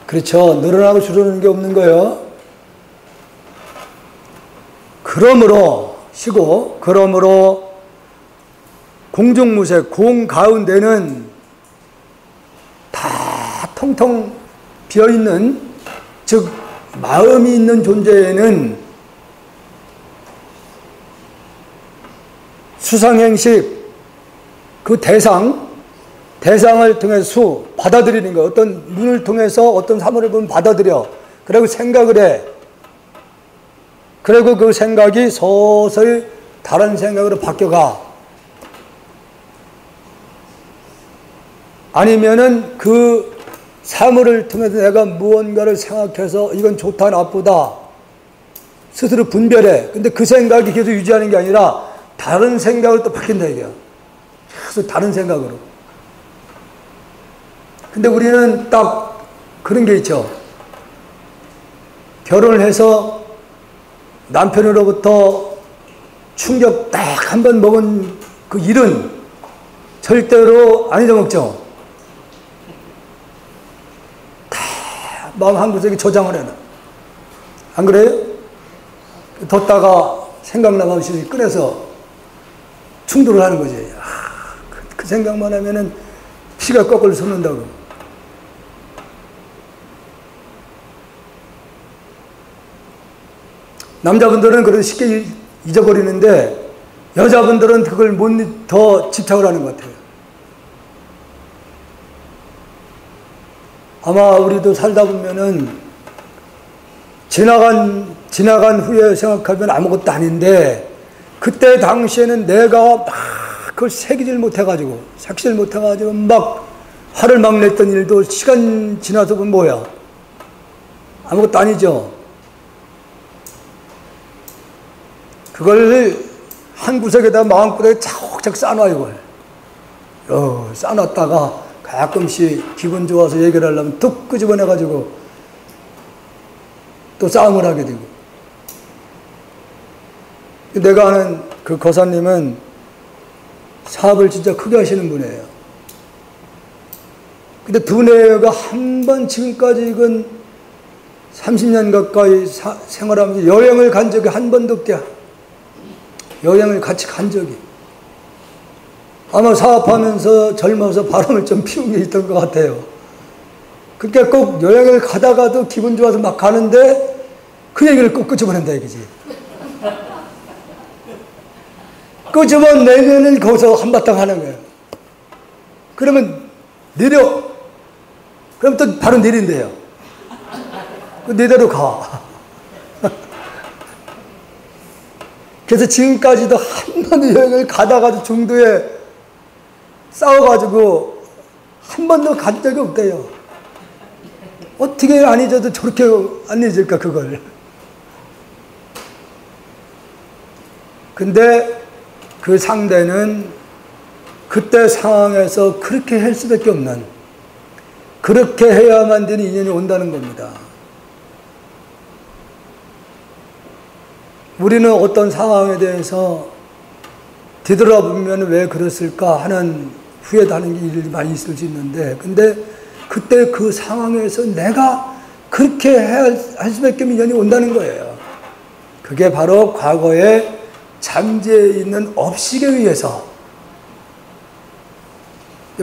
그렇죠. 늘어나고 줄어드는 게 없는 거예요. 그러므로 공중무색, 공 가운데는 다 텅텅 비어있는, 즉 마음이 있는 존재에는 수상행식, 그 대상을 통해서 받아들이는 거. 어떤 눈을 통해서 어떤 사물을 보면 받아들여. 그리고 생각을 해. 그리고 그 생각이 서서히 다른 생각으로 바뀌어가. 아니면은 그 사물을 통해서 내가 무언가를 생각해서 이건 좋다 나쁘다 스스로 분별해. 근데 그 생각이 계속 유지하는 게 아니라 다른 생각으로 또 바뀐다 이게요. 계속 다른 생각으로. 근데 우리는 딱 그런 게 있죠. 결혼을 해서 남편으로부터 충격 딱 한 번 먹은 그 일은 절대로 안 잊어먹죠. 다 마음 한구석에 저장을 해놔. 안 그래요? 뒀다가 생각나면 꺼내서 충돌을 하는 거지. 그 생각만 하면은 피가 거꾸로 솟는다고. 남자분들은 그래도 쉽게 잊어버리는데 여자분들은 그걸 더 집착을 하는 것 같아요. 아마 우리도 살다 보면은 지나간 후에 생각하면 아무것도 아닌데 그때 당시에는 내가 막 그걸 색시질 못해가지고 막 화를 막 냈던 일도 시간 지나서 보면 뭐야? 아무것도 아니죠. 그걸 한 구석에다 마음구석에 차곡차곡 쌓아놔요. 이걸 쌓아놨다가 가끔씩 기분 좋아서 얘기를 하려면 툭 끄집어내가지고 또 싸움을 하게 되고. 내가 아는 그 거사님은 사업을 진짜 크게 하시는 분이에요. 근데 두뇌가 한 번 지금까지 이건 30년 가까이 생활하면서 여행을 간 적이 한 번도 없대요. 여행을 같이 간 적이. 아마 사업하면서 젊어서 바람을 좀 피운 게 있던 것 같아요. 그러니까 꼭 여행을 가다가도 기분 좋아서 막 가는데 그 얘기를 꼭 끄집어낸다 이거지. 끄집어내면은 거기서 한바탕 하는 거예요. 그러면 내려. 그럼 또 바로 내린대요. 내대로 가. 그래서 지금까지도 한 번도 여행을 가다가도 중도에 싸워가지고 한 번도 간 적이 없대요. 어떻게 안 잊어도 저렇게 안 잊을까, 그걸. 근데 그 상대는 그때 상황에서 그렇게 할 수밖에 없는, 그렇게 해야만 되는 인연이 온다는 겁니다. 우리는 어떤 상황에 대해서 뒤돌아보면 왜 그랬을까 하는 후회도 하는 일이 많이 있을 수 있는데, 근데 그때 그 상황에서 내가 그렇게 할 수밖에 없는 인연이 온다는 거예요. 그게 바로 과거에 잠재해 있는 업식에 의해서.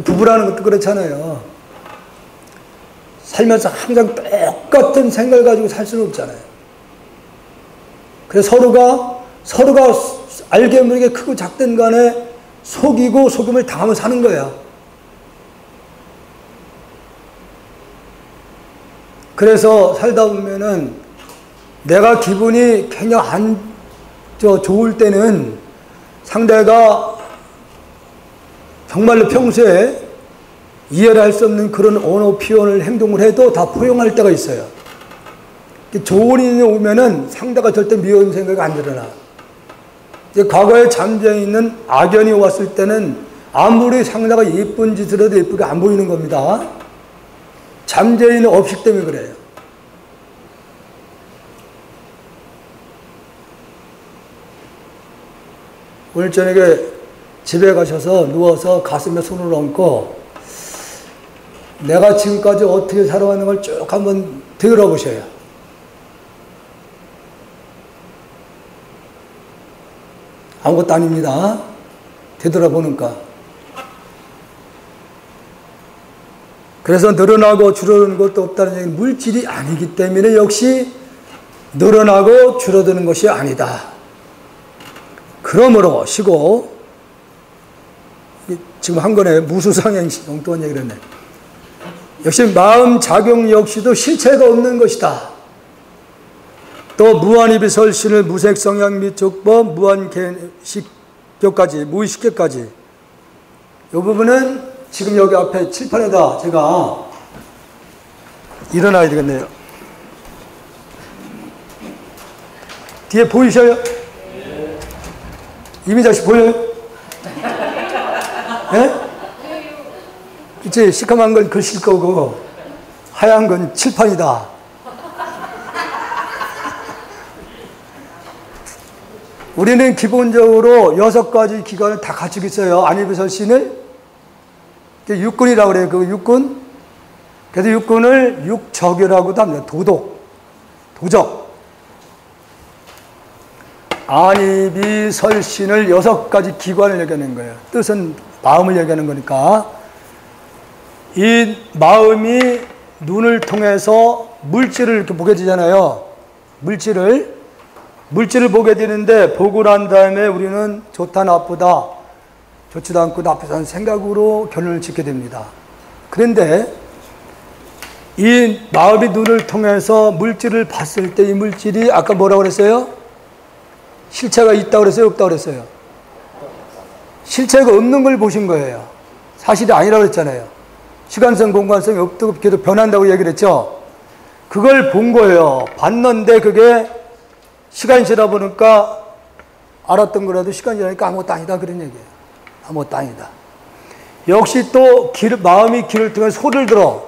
부부라는 것도 그렇잖아요. 살면서 항상 똑같은 생각을 가지고 살 수는 없잖아요. 그래서 서로가 알게 모르게 크고 작든 간에 속이고 속임을 당하며 사는 거야. 그래서 살다 보면은 내가 기분이 굉장히 좋을 때는 상대가 정말로 평소에 이해를 할 수 없는 그런 언어 표현을 행동을 해도 다 포용할 때가 있어요. 좋은 일이 오면은 상대가 절대 미운 생각이 안 들어나. 과거에 잠재해 있는 악연이 왔을 때는 아무리 상대가 예쁜 짓을 해도 예쁘게 안 보이는 겁니다. 잠재해 있는 업식 때문에 그래요. 오늘 저녁에 집에 가셔서 누워서 가슴에 손을 얹고 내가 지금까지 어떻게 살아왔는 걸 쭉 한번 되돌아보셔요. 아무것도 아닙니다. 되돌아보니까. 그래서 늘어나고 줄어드는 것도 없다는 얘기는 물질이 아니기 때문에 역시 늘어나고 줄어드는 것이 아니다. 그러므로 쉬고, 지금 한 권에 무수상행시 엉뚱한 얘기를 했네. 역시 마음 작용 역시도 실체가 없는 것이다. 또 무한이비설신을 무색성향 및 족법 무한계식교까지 무의식계까지 이 부분은 지금 여기 앞에 칠판에다 제가 일어나야 되겠네요. 뒤에 보이셔요? 이민자 씨 보여요? 예? 그치? 시커먼 건 글씨일 거고 하얀 건 칠판이다. 우리는 기본적으로 6가지 기관을 다 갖추고 있어요. 안이비설신을 육군이라고 그래요. 그 육군. 그래서 육군을 육적이라고도 합니다. 도적. 안이비설신을 6가지 기관을 얘기하는 거예요. 뜻은 마음을 얘기하는 거니까. 이 마음이 눈을 통해서 물질을 이렇게 보게 되잖아요. 물질을 보게 되는데, 보고 난 다음에 우리는 좋다 나쁘다, 좋지도 않고 나쁘지 않은 생각으로 결론을 짓게 됩니다. 그런데 이 마음의 눈을 통해서 물질을 봤을 때 이 물질이 아까 뭐라고 그랬어요? 실체가 있다고 그랬어요? 없다고 그랬어요? 실체가 없는 걸 보신 거예요. 사실이 아니라고 그랬잖아요. 시간성, 공간성이 없고 계속 변한다고 얘기를 했죠. 그걸 본 거예요. 봤는데 그게 시간이 지나 보니까 알았던 거라도 시간이 지나니까 아무것도 아니다, 그런 얘기예요. 아무것도 아니다. 역시 또 마음이 귀를 통해 소리를 들어.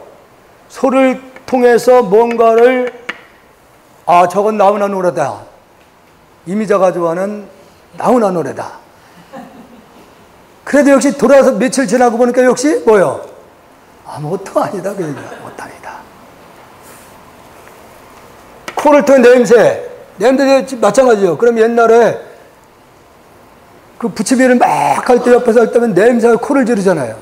소리를 통해서 뭔가를, 아, 저건 나훈아 노래다. 이미자가 좋아하는 나훈아 노래다. 그래도 역시 돌아서 며칠 지나고 보니까 역시 뭐요? 아무것도 아니다, 그 얘기야. 아무것도 아니다. 코를 통해 냄새 마찬가지예요. 그럼 옛날에 그 부치미를 막 할 때 옆에서 할 때면 냄새가 코를 지르잖아요.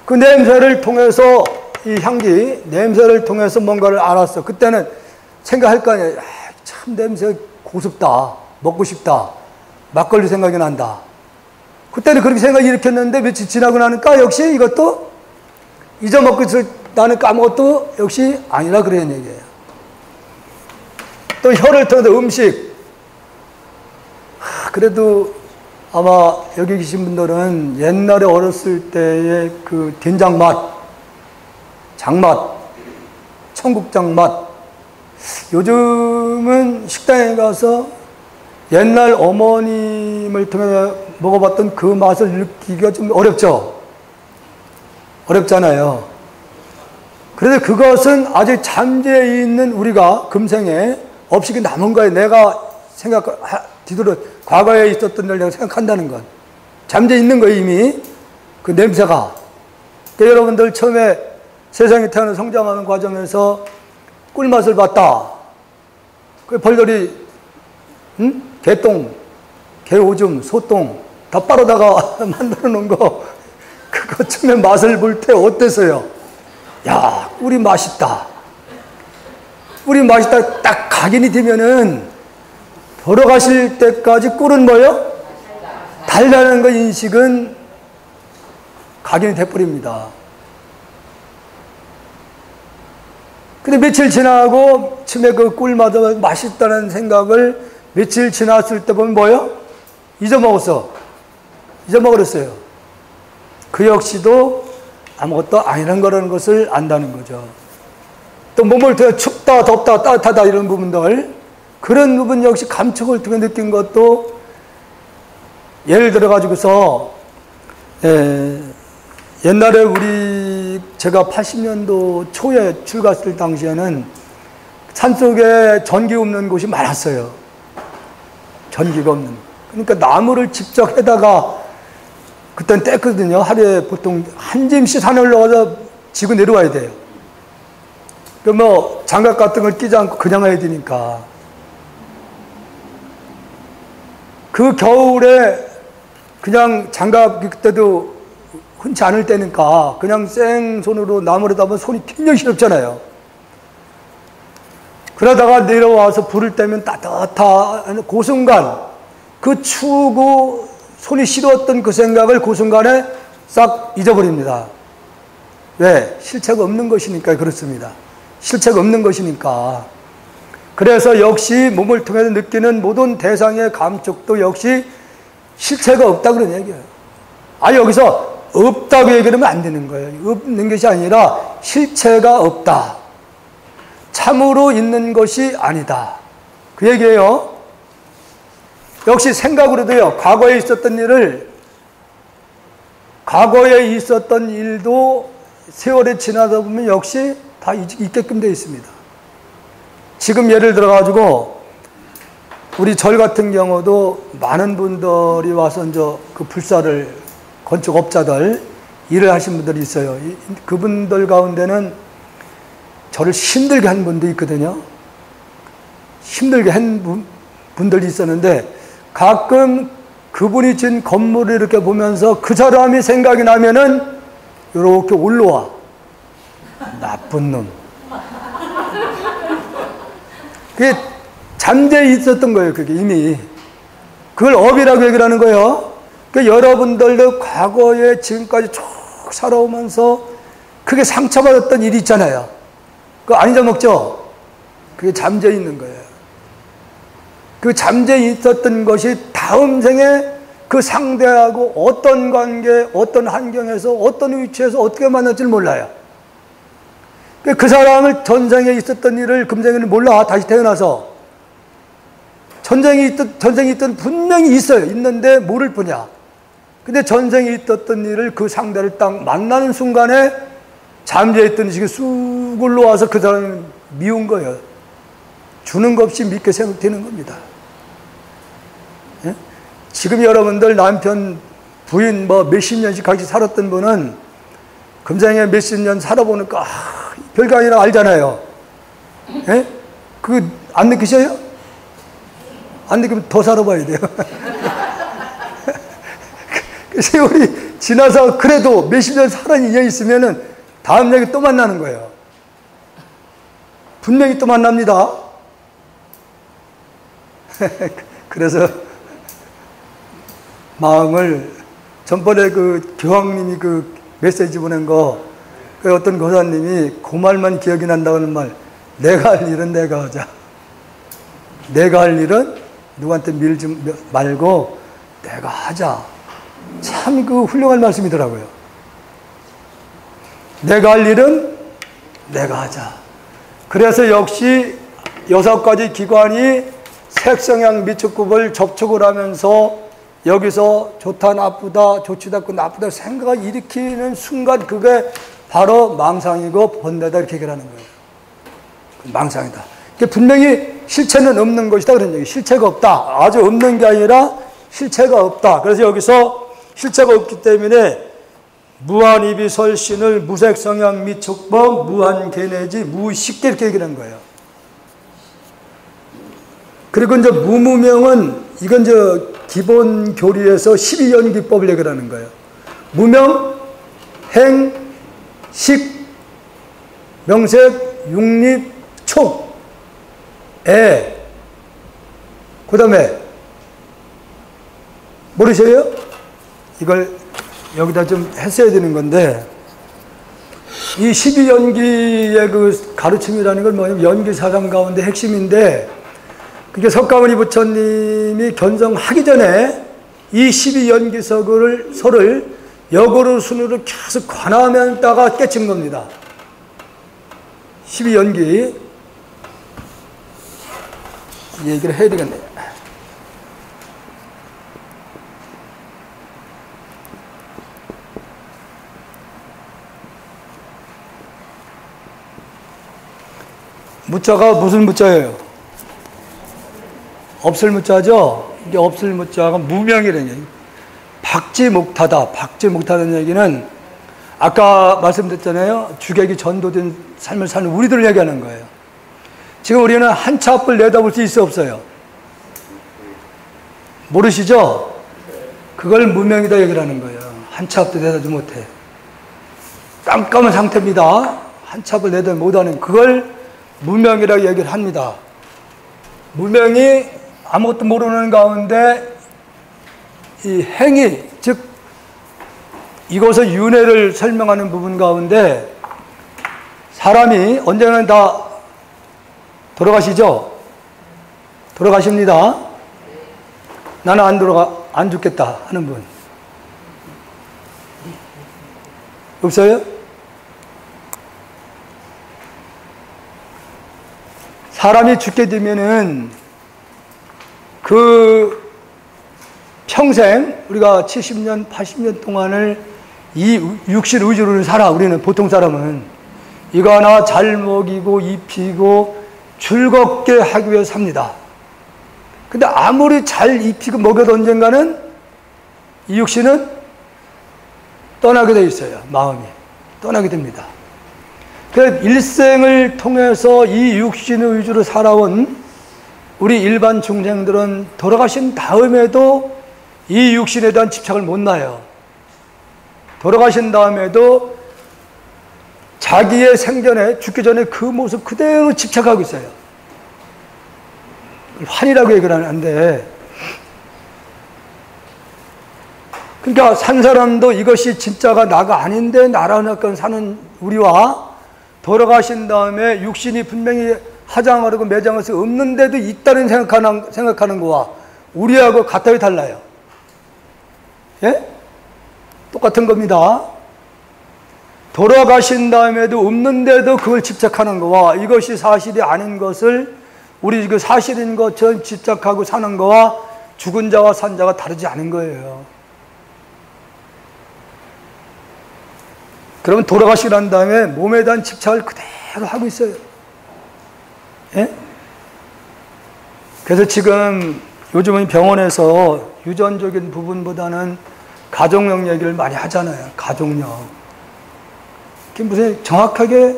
그 냄새를 통해서 이 향기, 냄새를 통해서 뭔가를 알았어. 그때는 생각할 거 아니에요. 참 냄새 고습다. 먹고 싶다. 막걸리 생각이 난다. 그때는 그렇게 생각이 일으켰는데 며칠 지나고 나니까 역시 이것도 잊어먹고 나니까 아무것도 역시 아니라 그런 얘기예요. 또 혀를 통해서 음식. 그래도 아마 여기 계신 분들은 옛날에 어렸을 때의 그 된장 맛, 장맛, 청국장 맛. 요즘은 식당에 가서 옛날 어머님을 통해 먹어봤던 그 맛을 느끼기가 좀 어렵죠? 어렵잖아요. 그래서 그것은 아직 잠재해 있는 우리가 금생에 업식이 남은 거예요. 내가 뒤돌아 과거에 있었던 일 내가 생각한다는 건. 잠재해 있는 거예요, 이미. 그 냄새가. 그러니까 여러분들 처음에 세상에 태어나 성장하는 과정에서 꿀맛을 봤다. 그 벌들이, 개똥, 개오줌, 소똥 다 빨아다가 만들어 놓은 거, 그거 처음에 맛을 볼 때 어땠어요? 야, 꿀이 맛있다. 꿀이 맛있다. 딱 각인이 되면은 돌아가실 때까지 꿀은 뭐예요? 달다는 거 인식은 각인이 돼버립니다. 근데 며칠 지나고 처음에 그 꿀맛을 맛있다는 생각을 며칠 지났을 때 보면 뭐예요? 잊어먹었어. 잊어먹었어요. 그 역시도 아무것도 아니란 거라는 것을 안다는 거죠. 또 몸을 통해 춥다, 덥다, 따뜻하다 이런 부분들, 그런 부분 역시 감촉을 통해 느낀 것도 예를 들어 가지고서 옛날에 제가 80년도 초에 출가했을 당시에는 산속에 전기 없는 곳이 많았어요. 전기가 없는. 그러니까 나무를 직접 해다가 그땐 뗐거든요. 하루에 보통 한 짐씩 산에 올라가서 지고 내려와야 돼요. 그 뭐 장갑 같은 걸 끼지 않고 그냥 해야 되니까. 그 겨울에 그냥 장갑 그때도 흔치 않을 때니까 그냥 생손으로 나무를 담으면 손이 굉장히 시렵잖아요. 그러다가 내려와서 불을 떼면 따뜻한 그 순간, 그 추고 손이 시려웠던 그 생각을 그 순간에 싹 잊어버립니다. 왜? 실체가 없는 것이니까 그렇습니다. 실체가 없는 것이니까. 그래서 역시 몸을 통해서 느끼는 모든 대상의 감촉도 역시 실체가 없다 그런 얘기예요. 여기서 없다고 얘기하면 안 되는 거예요. 없는 것이 아니라 실체가 없다. 참으로 있는 것이 아니다. 그 얘기예요. 역시 생각으로도요. 과거에 있었던 일도 세월이 지나다 보면 역시 다 있게끔 되어 있습니다. 지금 예를 들어 가지고 우리 절 같은 경우도 많은 분들이 와서 이제 그 불사를 건축업자들 일을 하신 분들이 있어요. 그분들 가운데는 저를 힘들게 한 분도 있거든요. 힘들게 한 분들이 있었는데 가끔 그분이 진 건물을 이렇게 보면서 그 사람이 생각이 나면은 이렇게 올라와. 나쁜 놈. 그게 잠재해 있었던 거예요. 그게 이미. 그걸 업이라고 얘기를 하는 거예요. 그러니까 여러분들도 과거에 지금까지 쭉 살아오면서 크게 상처받았던 일이 있잖아요. 그거 안 잊어먹죠? 그게 잠재해 있는 거예요. 그 잠재해 있었던 것이 다음 생에 그 상대하고 어떤 관계, 어떤 환경에서, 어떤 위치에서 어떻게 만날지를 몰라요. 그 사람을 전생에 있었던 일을 금생에는 몰라. 다시 태어나서. 전생이 있던 분명히 있어요. 있는데 모를 뿐이야. 근데 전생에 있었던 일을 그 상대를 딱 만나는 순간에 잠재했던 식이 쑥 올라와서 그 사람을 미운 거예요. 주는 것 없이 믿게 생각되는 겁니다. 예? 지금 여러분들 남편, 부인 몇십 년씩 같이 살았던 분은 금생에 몇십 년 살아보니까 별거 아니라 알잖아요. 예? 그거 안 느끼셔요? 안 느끼면 더 살아봐야 돼요. 그 세월이 지나서 그래도 몇십 년 살은 인연이 있으면은 다음 년에 또 만나는 거예요. 분명히 또 만납니다. 그래서 마음을 전번에 그 교황님이 그 메시지 보낸 거, 그 어떤 교사님이 그 말만 기억이 난다는 말, 내가 할 일은 내가 하자. 내가 할 일은 누구한테 밀지 말고 내가 하자. 참 그 훌륭한 말씀이더라고요. 내가 할 일은 내가 하자. 그래서 역시 6가지 기관이 색성향 미축급을 접촉을 하면서 여기서 좋다 나쁘다 좋지도 않고 나쁘다 생각을 일으키는 순간 그게 바로 망상이고 번뇌다 이렇게 얘기를 하는 거예요. 망상이다. 분명히 실체는 없는 것이다 그런 얘기. 실체가 없다. 아주 없는 게 아니라 실체가 없다. 그래서 여기서 실체가 없기 때문에 무한이비설신을 무색성향 미축법 무한계내지 무식계 이렇게 얘기를 한 거예요. 그리고 이제 무무명은 이건 이제 기본 교리에서 12연기법을 얘기를 하는 거예요. 무명, 행, 식, 명색, 육립, 촉, 애. 그 다음에 모르셔요? 이걸 여기다 좀 했어야 되는 건데 이 12연기의 그 가르침이라는 건 뭐냐면 연기사상 가운데 핵심인데 그게 석가모니 부처님이 견성하기 전에 이 12연기서를 역으로 순으로 계속 관하면다가 깨친 겁니다. 12연기 이 얘기를 해야 되겠네요. 무자가 무슨 무자예요? 없을 무자죠? 이게 없을 무자가 무명이라는 얘기. 박지목타다. 박지목타다는 얘기는 아까 말씀드렸잖아요. 주객이 전도된 삶을 사는 우리들을 얘기하는 거예요. 지금 우리는 한 차 앞을 내다볼 수 있어 없어요? 모르시죠? 그걸 무명이다 얘기를 하는 거예요. 한 차 앞도 내다보지 못해. 깜깜한 상태입니다. 한 차 앞을 내다보지 못하는 그걸 무명이라고 얘기를 합니다. 무명이 아무것도 모르는 가운데 이 행위, 즉 이것의 윤회를 설명하는 부분 가운데 사람이 언젠가는 다 돌아가시죠? 돌아가십니다. 나는 안 죽겠다 하는 분. 없어요? 사람이 죽게 되면은 그 평생 우리가 70년, 80년 동안을 이 육신 의지로 살아. 우리는 보통 사람은 이거 하나 잘 먹이고 입히고 즐겁게 하기 위해 삽니다. 근데 아무리 잘 입히고 먹여도 언젠가는 이 육신은 떠나게 돼 있어요. 마음이 떠나게 됩니다. 그 일생을 통해서 이 육신의 위주로 살아온 우리 일반 중생들은 돌아가신 다음에도 이 육신에 대한 집착을 못 놔요. 돌아가신 다음에도 자기의 생전에 죽기 전에 그 모습 그대로 집착하고 있어요. 환이라고 얘기를 하는데 그러니까 산 사람도 이것이 진짜가 나가 아닌데 나라는 사는 우리와 돌아가신 다음에 육신이 분명히 화장하고 매장해서 없는데도 있다는 생각하는 거와 우리하고 같아요, 달라요? 예? 똑같은 겁니다. 돌아가신 다음에도 없는데도 그걸 집착하는 거와 이것이 사실이 아닌 것을 우리 그 사실인 것처럼 집착하고 사는 거와 죽은 자와 산 자가 다르지 않은 거예요. 그러면 돌아가시고 난 다음에 몸에 대한 집착을 그대로 하고 있어요. 예? 그래서 지금 요즘은 병원에서 유전적인 부분보다는 가족력 얘기를 많이 하잖아요. 가족력. 그게 무슨 정확하게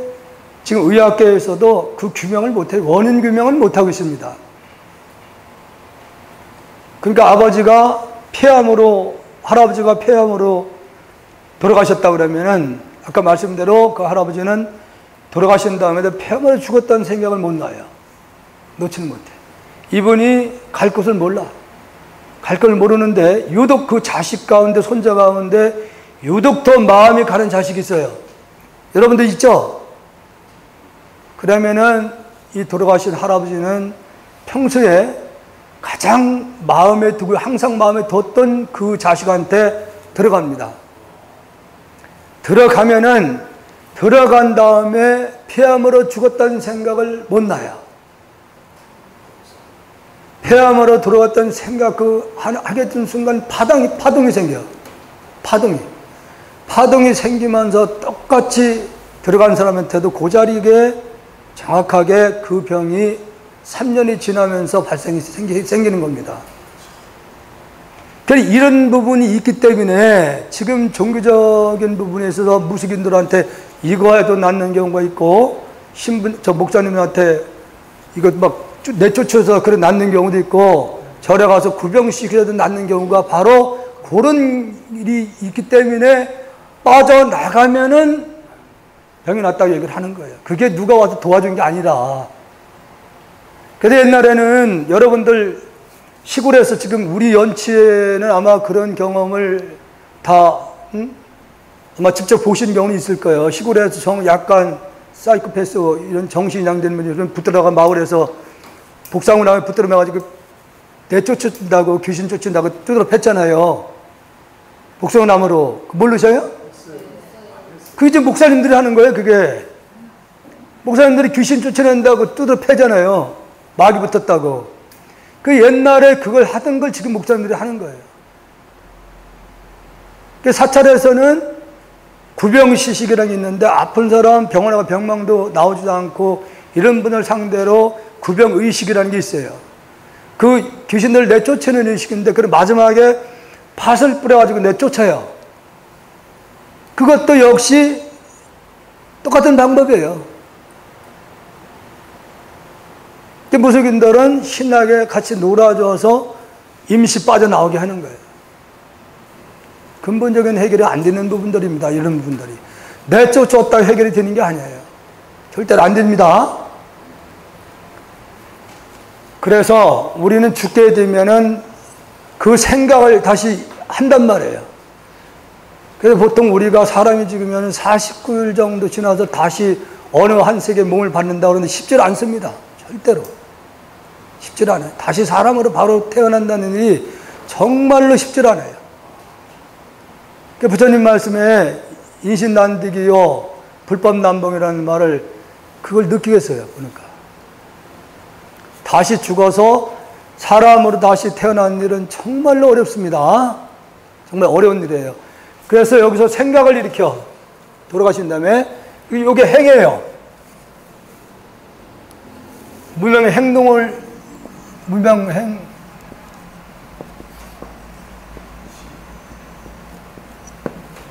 지금 의학계에서도 그 규명을 못해요. 원인 규명을 못하고 있습니다. 그러니까 아버지가 폐암으로, 할아버지가 폐암으로 돌아가셨다 그러면은 아까 말씀대로 그 할아버지는 돌아가신 다음에도 폐암으로 죽었다는 생각을 못 놔요. 놓지는 못해. 이분이 갈 곳을 몰라. 갈 걸 모르는데 유독 그 자식 가운데 손자 가운데 유독 더 마음이 가는 자식이 있어요. 여러분들 있죠? 그러면은 이 돌아가신 할아버지는 평소에 가장 마음에 두고 항상 마음에 뒀던 그 자식한테 들어갑니다. 들어가면은 들어간 다음에 폐암으로 죽었다는 생각을 못 나요. 폐암으로 들어갔다는 생각 하게 된 순간 파동이 생겨요. 파동이 생기면서 똑같이 들어간 사람한테도 그 자리에 정확하게 그 병이 3년이 지나면서 생기는 겁니다. 이런 부분이 있기 때문에 지금 종교적인 부분에 있어서 무속인들한테 이거 해도 낫는 경우가 있고, 목사님한테 이거 막 내쫓아서 그래 낫는 경우도 있고, 절에 가서 구병시켜도 낫는 경우가 바로 그런 일이 있기 때문에 빠져나가면은 병이 낫다고 얘기를 하는 거예요. 그게 누가 와서 도와준 게 아니라. 그래서 옛날에는 여러분들 시골에서 지금 우리 연치에는 아마 그런 경험을 다 아마 직접 보신 경우는 있을 거예요. 시골에서 약간 사이코패스 이런 정신이양된 분이 붙들어가 마을에서 복사하고 나면 붙들어가지고 내쫓는다고 귀신 쫓는다고 두드러 팼잖아요. 복숭아나무로. 모르셔요? 그게 이제 목사님들이 하는 거예요. 그게 목사님들이 귀신 쫓아낸다고 두드러 패잖아요. 마귀 붙었다고. 그 옛날에 그걸 하던 걸 지금 목사님들이 하는 거예요. 그 사찰에서는 구병시식이라는 게 있는데, 아픈 사람 병원에 가 병망도 나오지도 않고 이런 분을 상대로 구병의식이라는 게 있어요. 그 귀신들을 내쫓는 의식인데, 그 마지막에 팥을 뿌려가지고 내쫓아요. 그것도 역시 똑같은 방법이에요. 무속인들은 신나게 같이 놀아줘서 임시 빠져나오게 하는 거예요. 근본적인 해결이 안 되는 부분들입니다. 이런 부분들이. 내쫓았다고 해결이 되는 게 아니에요. 절대로 안 됩니다. 그래서 우리는 죽게 되면은 그 생각을 다시 한단 말이에요. 그래서 보통 우리가 사람이 죽으면 49일 정도 지나서 다시 어느 한 세계의 몸을 받는다고 그러는데 쉽지 않습니다. 절대로. 쉽지 않아요. 다시 사람으로 바로 태어난다는 일이 정말로 쉽지 않아요. 부처님 말씀에 인신난득이요 불법난봉이라는 말을 그걸 느끼겠어요. 그러니까 다시 죽어서 사람으로 다시 태어난 일은 정말로 어렵습니다. 정말 어려운 일이에요. 그래서 여기서 생각을 일으켜 돌아가신 다음에 이게 행해요. 무명의 행동을 무명행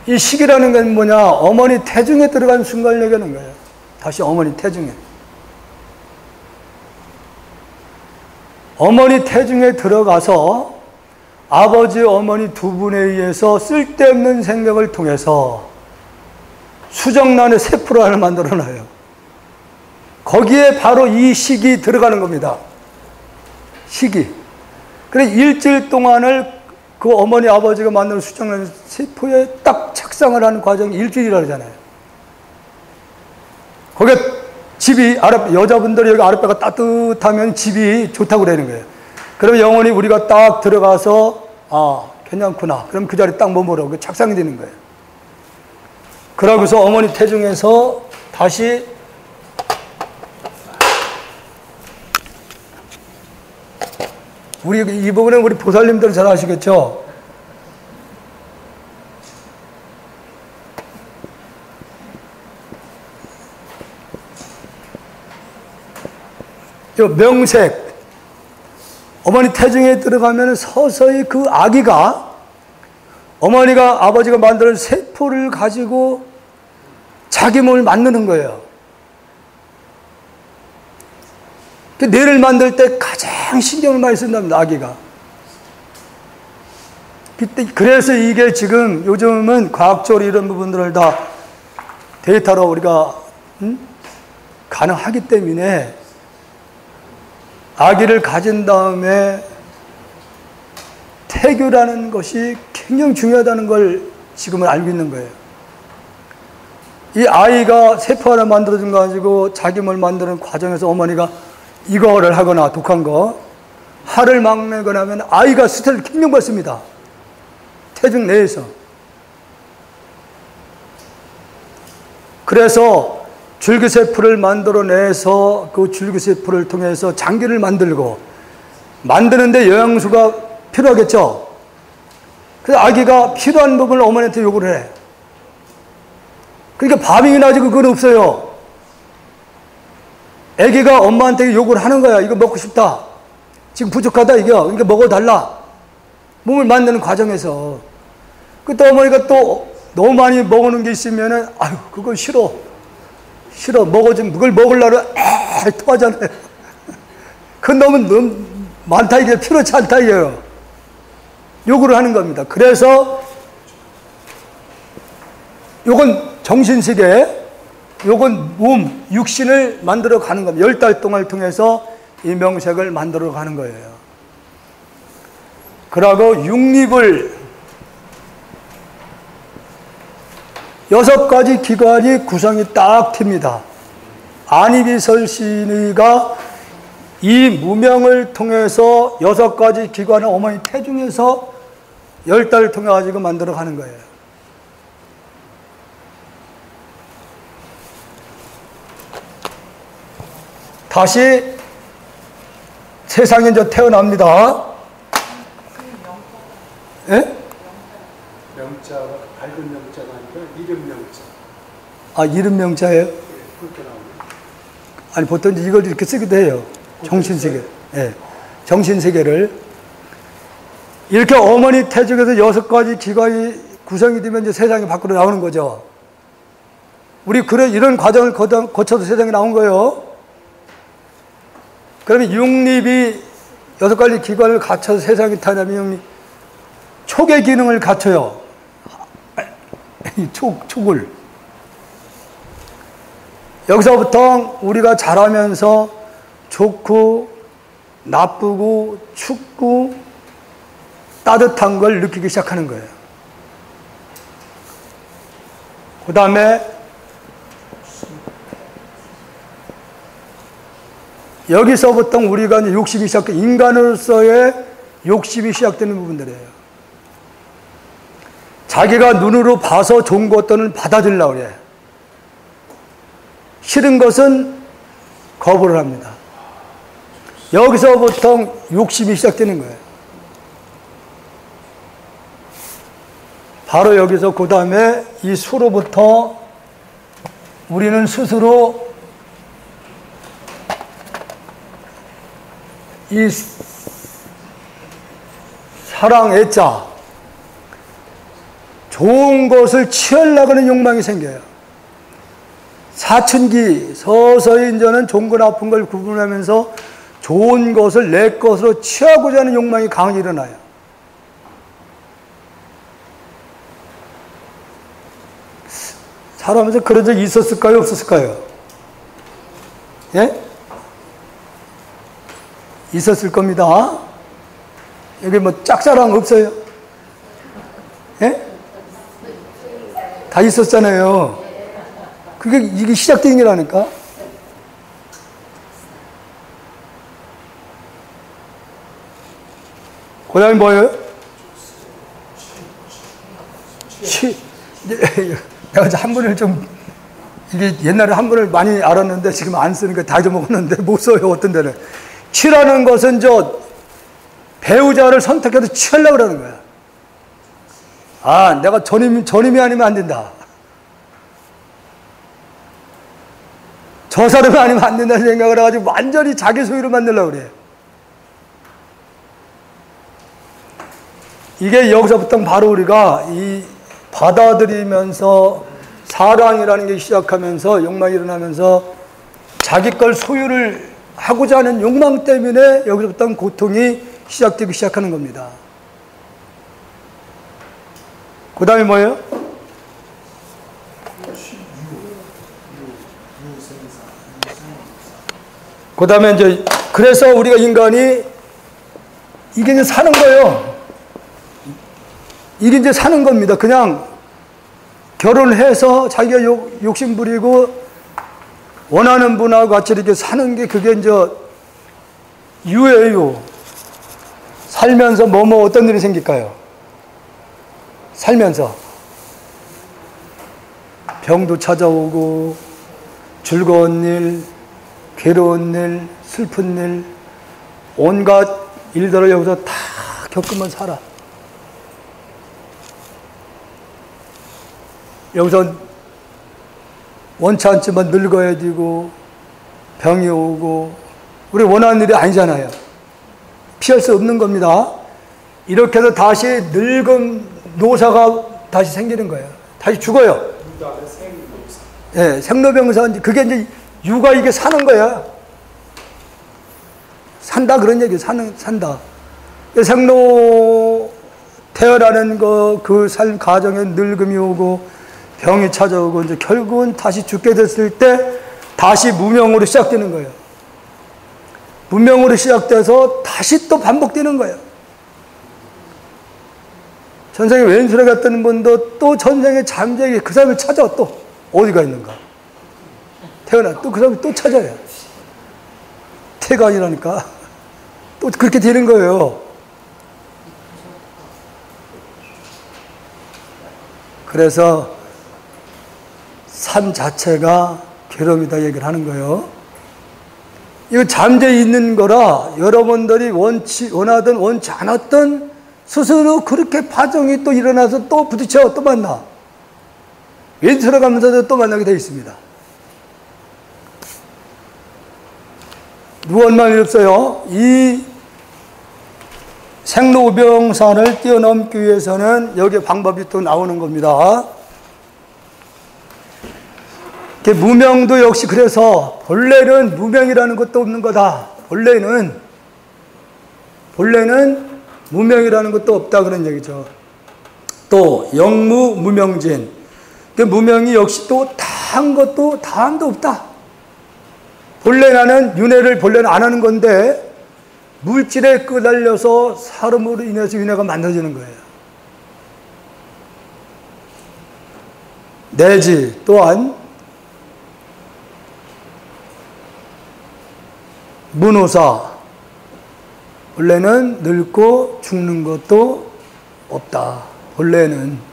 이 식이라는 건 뭐냐? 어머니 태중에 들어간 순간을 얘기하는 거예요. 다시 어머니 태중에. 어머니 태중에 들어가서 아버지, 어머니 두 분에 의해서 쓸데없는 생각을 통해서 수정란의 세포를 하나 만들어 놔요. 거기에 바로 이 식이 들어가는 겁니다. 식이. 그래 일주일 동안을 그 어머니 아버지가 만든 수정란 세포에 딱 착상을 하는 과정이 일주일이라고 하잖아요. 거기에 집이 여자분들이 여기 아랫배가 따뜻하면 집이 좋다고 그러는 거예요. 그러면 영원히 우리가 딱 들어가서 괜찮구나. 그럼 그 자리에 딱 머무르고 착상이 되는 거예요. 그러고서 어머니 태중에서 다시 이 부분은 우리 보살님들은 잘 아시겠죠? 명색. 어머니 태중에 들어가면 서서히 그 아기가 어머니가 아버지가 만드는 세포를 가지고 자기 몸을 만드는 거예요. 뇌를 만들 때 가장 신경을 많이 쓴답니다, 아기가. 그래서 이게 지금 요즘은 과학적으로 이런 부분들을 다 데이터로 우리가 가능하기 때문에 아기를 가진 다음에 태교라는 것이 굉장히 중요하다는 걸 지금은 알고 있는 거예요. 이 아이가 세포 하나 만들어준 거 가지고 자기 몸을 만드는 과정에서 어머니가 이거를 하거나 독한 거, 할을 막내거나 하면 아이가 스트레스를 굉장히 받습니다. 태중 내에서. 그래서 줄기세포를 만들어내서 그 줄기세포를 통해서 장기를 만드는데 영양소가 필요하겠죠. 그래서 아기가 필요한 부분을 어머니한테 요구를 해. 그러니까 밤이 나지고 그건 없어요. 아기가 엄마한테 요구를 하는 거야. 이거 먹고 싶다. 지금 부족하다 이거. 그러니까 먹어달라. 몸을 만드는 과정에서. 그때 어머니가 또 너무 많이 먹는 게 있으면은 아유 그거 싫어. 먹어주면 그걸 먹으려고 토하잖아요. 그건 너무 많다 이게 필요치 않다 이게요. 요구를 하는 겁니다. 그래서 요건 정신세계, 요건 몸, 육신을 만들어 가는 겁니다. 10달 동안을 통해서 이 명색을 만들어 가는 거예요. 그러고 육립을 6가지 기관이 구성이 딱 됩니다. 안이비설신의가 이 무명을 통해서 6가지 기관을 어머니 태중에서 10달을 통해 가지고 만들어 가는 거예요. 다시 세상에 이제 태어납니다. 예? 명자가 밝은 명자가 아니라 이름 명자. 아, 이름 명자예요? 네, 그렇게 나오네요. 아니, 보통 이걸 이렇게 쓰기도 해요. 정신세계. 예. 정신세계를. 이렇게 어머니 태중에서 6가지 기관이 구성이 되면 이제 세상에 밖으로 나오는 거죠. 우리 이런 과정을 거쳐서 세상에 나온 거예요. 그러면 육립이 6가지 기관을 갖춰서 세상에 태어나면 촉의 기능을 갖춰요. 촉을. 여기서부터 우리가 자라면서 좋고 나쁘고 춥고 따뜻한 걸 느끼기 시작하는 거예요. 그 다음에 여기서부터 우리가 이제 욕심이 인간으로서의 욕심이 시작되는 부분들이에요. 자기가 눈으로 봐서 좋은 것들은 받아들이려고 그래. 싫은 것은 거부를 합니다. 여기서부터 욕심이 시작되는 거예요. 바로 여기서 그 다음에 이 수로부터 우리는 스스로 이 사랑, 애자, 좋은 것을 취하려고 하는 욕망이 생겨요. 사춘기 서서히 이제는 좋은 거 나쁜 걸 구분하면서 좋은 것을 내 것으로 취하고자 하는 욕망이 강하게 일어나요. 살아면서 그런 적이 있었을까요? 없었을까요? 예? 있었을 겁니다. 여기 뭐 짝사랑 없어요? 예? 다 있었잖아요. 이게 시작된 게라니까. 그 다음에 뭐예요? 내가 한문을 이게 옛날에 한문을 많이 알았는데 지금 안 쓰니까 다 잊어먹었는데 못 써요, 어떤 데는. 취라는 것은 배우자를 선택해서 취하려고 그러는 거야. 아, 내가 전임이 아니면 안 된다. 저 사람이 아니면 안 된다는 생각을 해가지고 완전히 자기 소유로 만들려고 그래. 이게 여기서부터 바로 우리가 이 받아들이면서 사랑이라는 게 시작하면서 욕망이 일어나면서 자기 걸 소유를 하고자 하는 욕망 때문에 여기서부터 고통이 시작되기 시작하는 겁니다. 그 다음에 뭐예요? 그 다음에 이제 그래서 우리가 인간이 이게 이제 사는 거예요. 이게 이제 사는 겁니다. 그냥 결혼해서 자기가 욕심 부리고 원하는 분하고 같이 이렇게 사는 게 그게 이제 유예요. 살면서 어떤 일이 생길까요? 살면서 병도 찾아오고 즐거운 일, 괴로운 일, 슬픈 일, 온갖 일들을 여기서 다 겪으면 살아. 여기서 원치 않지만 늙어야 되고 병이 오고 우리 원하는 일이 아니잖아요. 피할 수 없는 겁니다. 이렇게 해서 다시 늙은 노사가 다시 생기는 거예요. 다시 죽어요. 예, 생로병사. 그게 이제 유가 이게 사는 거야. 산다 그런 얘기예요. 산다. 생로 태어나는 그 삶 가정에 늙음이 오고 병이 찾아오고 이제 결국은 다시 죽게 됐을 때 다시 무명으로 시작되는 거예요. 무명으로 시작돼서 다시 또 반복되는 거예요. 전생에 왼수를 갔던 분도 또 전생에 잠재기 그 사람을 찾아 또 어디가 있는가 태어나 또 그 사람을 또 찾아요. 태관이라니까 또 그렇게 되는 거예요. 그래서 삶 자체가 괴로움이다 얘기를 하는 거예요. 이거 잠재해 있는 거라 여러분들이 원하든 원치 않았던 스스로 그렇게 파종이 또 일어나서 또 부딪혀 또 만나. 왼수로 가면서도 또 만나게 되어 있습니다. 무언만 없어요. 이 생로병사를 뛰어넘기 위해서는 여기에 방법이 또 나오는 겁니다. 무명도 역시 그래서 본래는 무명이라는 것도 없는 거다. 본래는 무명이라는 것도 없다 그런 얘기죠. 또 영무 무명진. 무명이 역시 또 다한 것도 다함도 없다. 본래 나는 윤회를 본래는 안 하는 건데 물질에 끄달려서 사람으로 인해서 윤회가 만들어지는 거예요. 내지 또한 문호사. 본래는 늙고 죽는 것도 없다. 본래는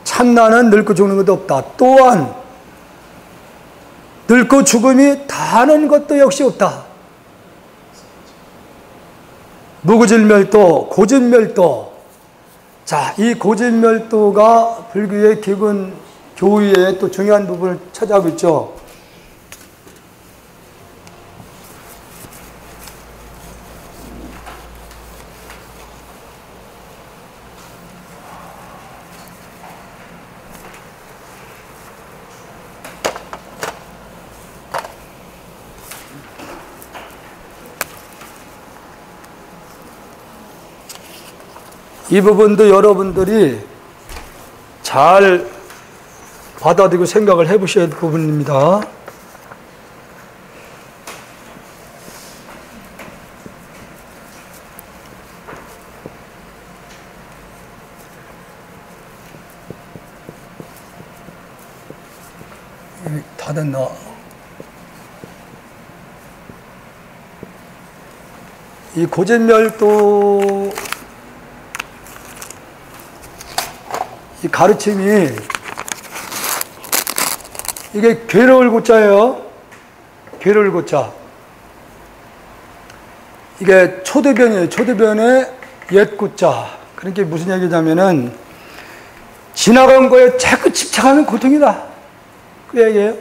참나는 늙고 죽는 것도 없다. 또한 늙고 죽음이 다하는 것도 역시 없다. 무구질멸도, 고진멸도. 자, 이 고진멸도가 불교의 기본 교의의 또 중요한 부분을 차지하고 있죠. 이 부분도 여러분들이 잘 받아들이고 생각을 해보셔야 할 부분입니다. 다 됐나? 이 고진멸도 이 가르침이 이게 괴로울 고자예요. 괴로울 고자. 이게 초대변이에요. 초대변의 옛 고자. 그러니까 무슨 얘기냐면은 지나간 거에 자꾸 집착하면 고통이다. 그 얘기예요.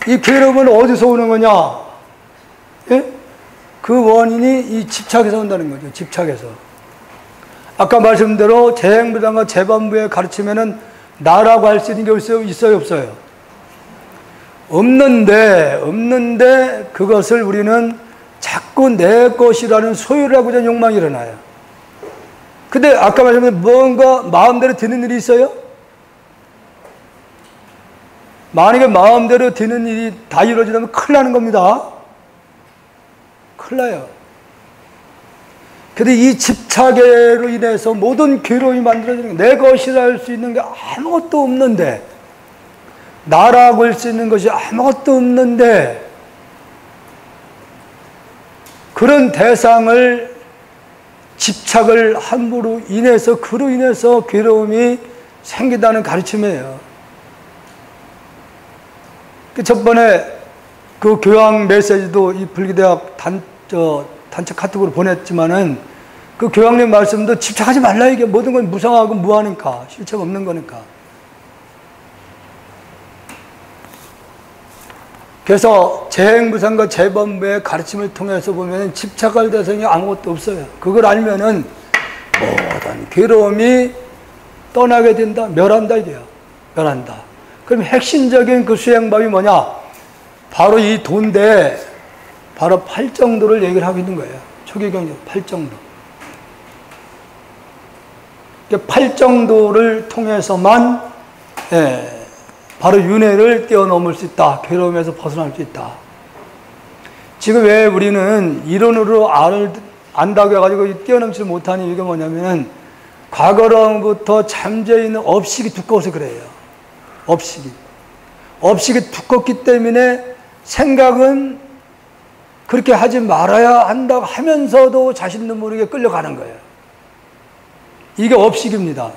이 괴로움은 어디서 오는 거냐? 예? 그 원인이 이 집착에서 온다는 거죠. 집착에서. 아까 말씀대로 재행부당과 재반부의 가르침에는 나라고 할 수 있는 게 있어요, 없어요? 없는데 그것을 우리는 자꾸 내 것이라는 소유를 하고자 욕망이 일어나요. 근데 아까 말씀드린 뭔가 마음대로 되는 일이 있어요? 만약에 마음대로 되는 일이 다 이루어지면 큰일 나는 겁니다. 큰일 나요. 근데 이 집착으로 인해서 모든 괴로움이 만들어지는 거예요. 내 것이라 할 수 있는 게 아무것도 없는데, 나라고 할 수 있는 것이 아무것도 없는데, 그런 대상을 집착을 함으로 인해서, 그로 인해서 괴로움이 생기다는 가르침이에요. 저번에 그 교양 메시지도 이 불기대학 단체 카톡으로 보냈지만은 그 교황님 말씀도 집착하지 말라, 이게 모든 건 무상하고 무하니까, 실체가 없는 거니까. 그래서 재행무상과 재범부의 가르침을 통해서 보면 집착할 대상이 아무것도 없어요. 그걸 알면은 모든 괴로움이 떠나게 된다, 멸한다 이게요. 멸한다. 그럼 핵심적인 그 수행법이 뭐냐? 바로 이 도인데, 바로 팔정도를 얘기를 하고 있는 거예요. 초기경제 팔정도. 팔정도를 통해서만 바로 윤회를 뛰어넘을 수 있다. 괴로움에서 벗어날 수 있다. 지금 왜 우리는 이론으로 안다고 해가지고 뛰어넘지 못하는 이유가 뭐냐면은 과거로부터 잠재있는 업식이 두꺼워서 그래요. 업식이 두껍기 때문에 생각은 그렇게 하지 말아야 한다고 하면서도 자신도 모르게 끌려가는 거예요. 이게 업식입니다.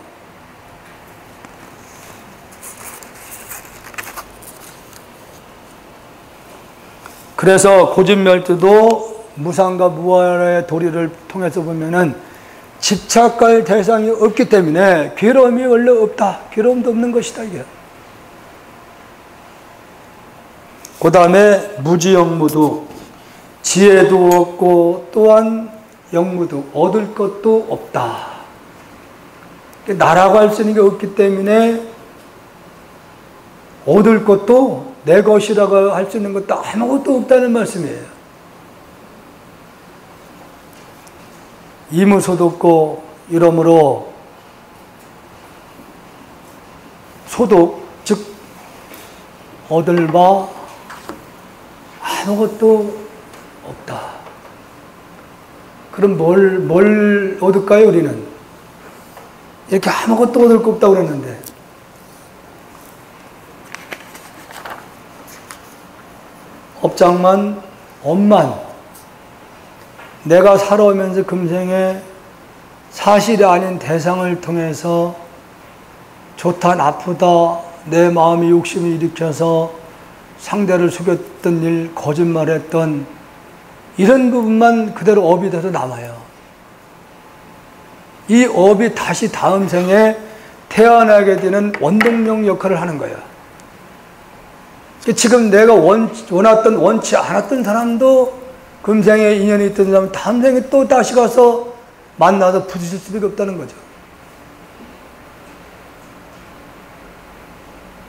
그래서 고진멸주도 무상과 무아의 도리를 통해서 보면은 집착할 대상이 없기 때문에 괴로움이 원래 없다. 괴로움도 없는 것이다, 이게. 그 다음에 무지영무도, 지혜도 없고 또한 영무도, 얻을 것도 없다. 나라고 할 수 있는 게 없기 때문에 얻을 것도, 내 것이라고 할 수 있는 것도 아무것도 없다는 말씀이에요. 이무소도 없고, 이러므로 소득, 즉 얻을 바 아무것도 없다. 그럼 뭘 얻을까요, 우리는? 이렇게 아무것도 얻을 거 없다고 그랬는데. 업장만, 업만. 내가 살아오면서 금생에 사실이 아닌 대상을 통해서 좋다, 나쁘다, 내 마음이 욕심을 일으켜서 상대를 속였던 일, 거짓말했던 이런 부분만 그대로 업이 돼서 남아요. 이 업이 다시 다음 생에 태어나게 되는 원동력 역할을 하는 거예요. 지금 내가 원했던, 원치 않았던 사람도 금생에 인연이 있던 사람은 다음 생에 또 다시 가서 만나서 부딪힐 수밖에 없다는 거죠.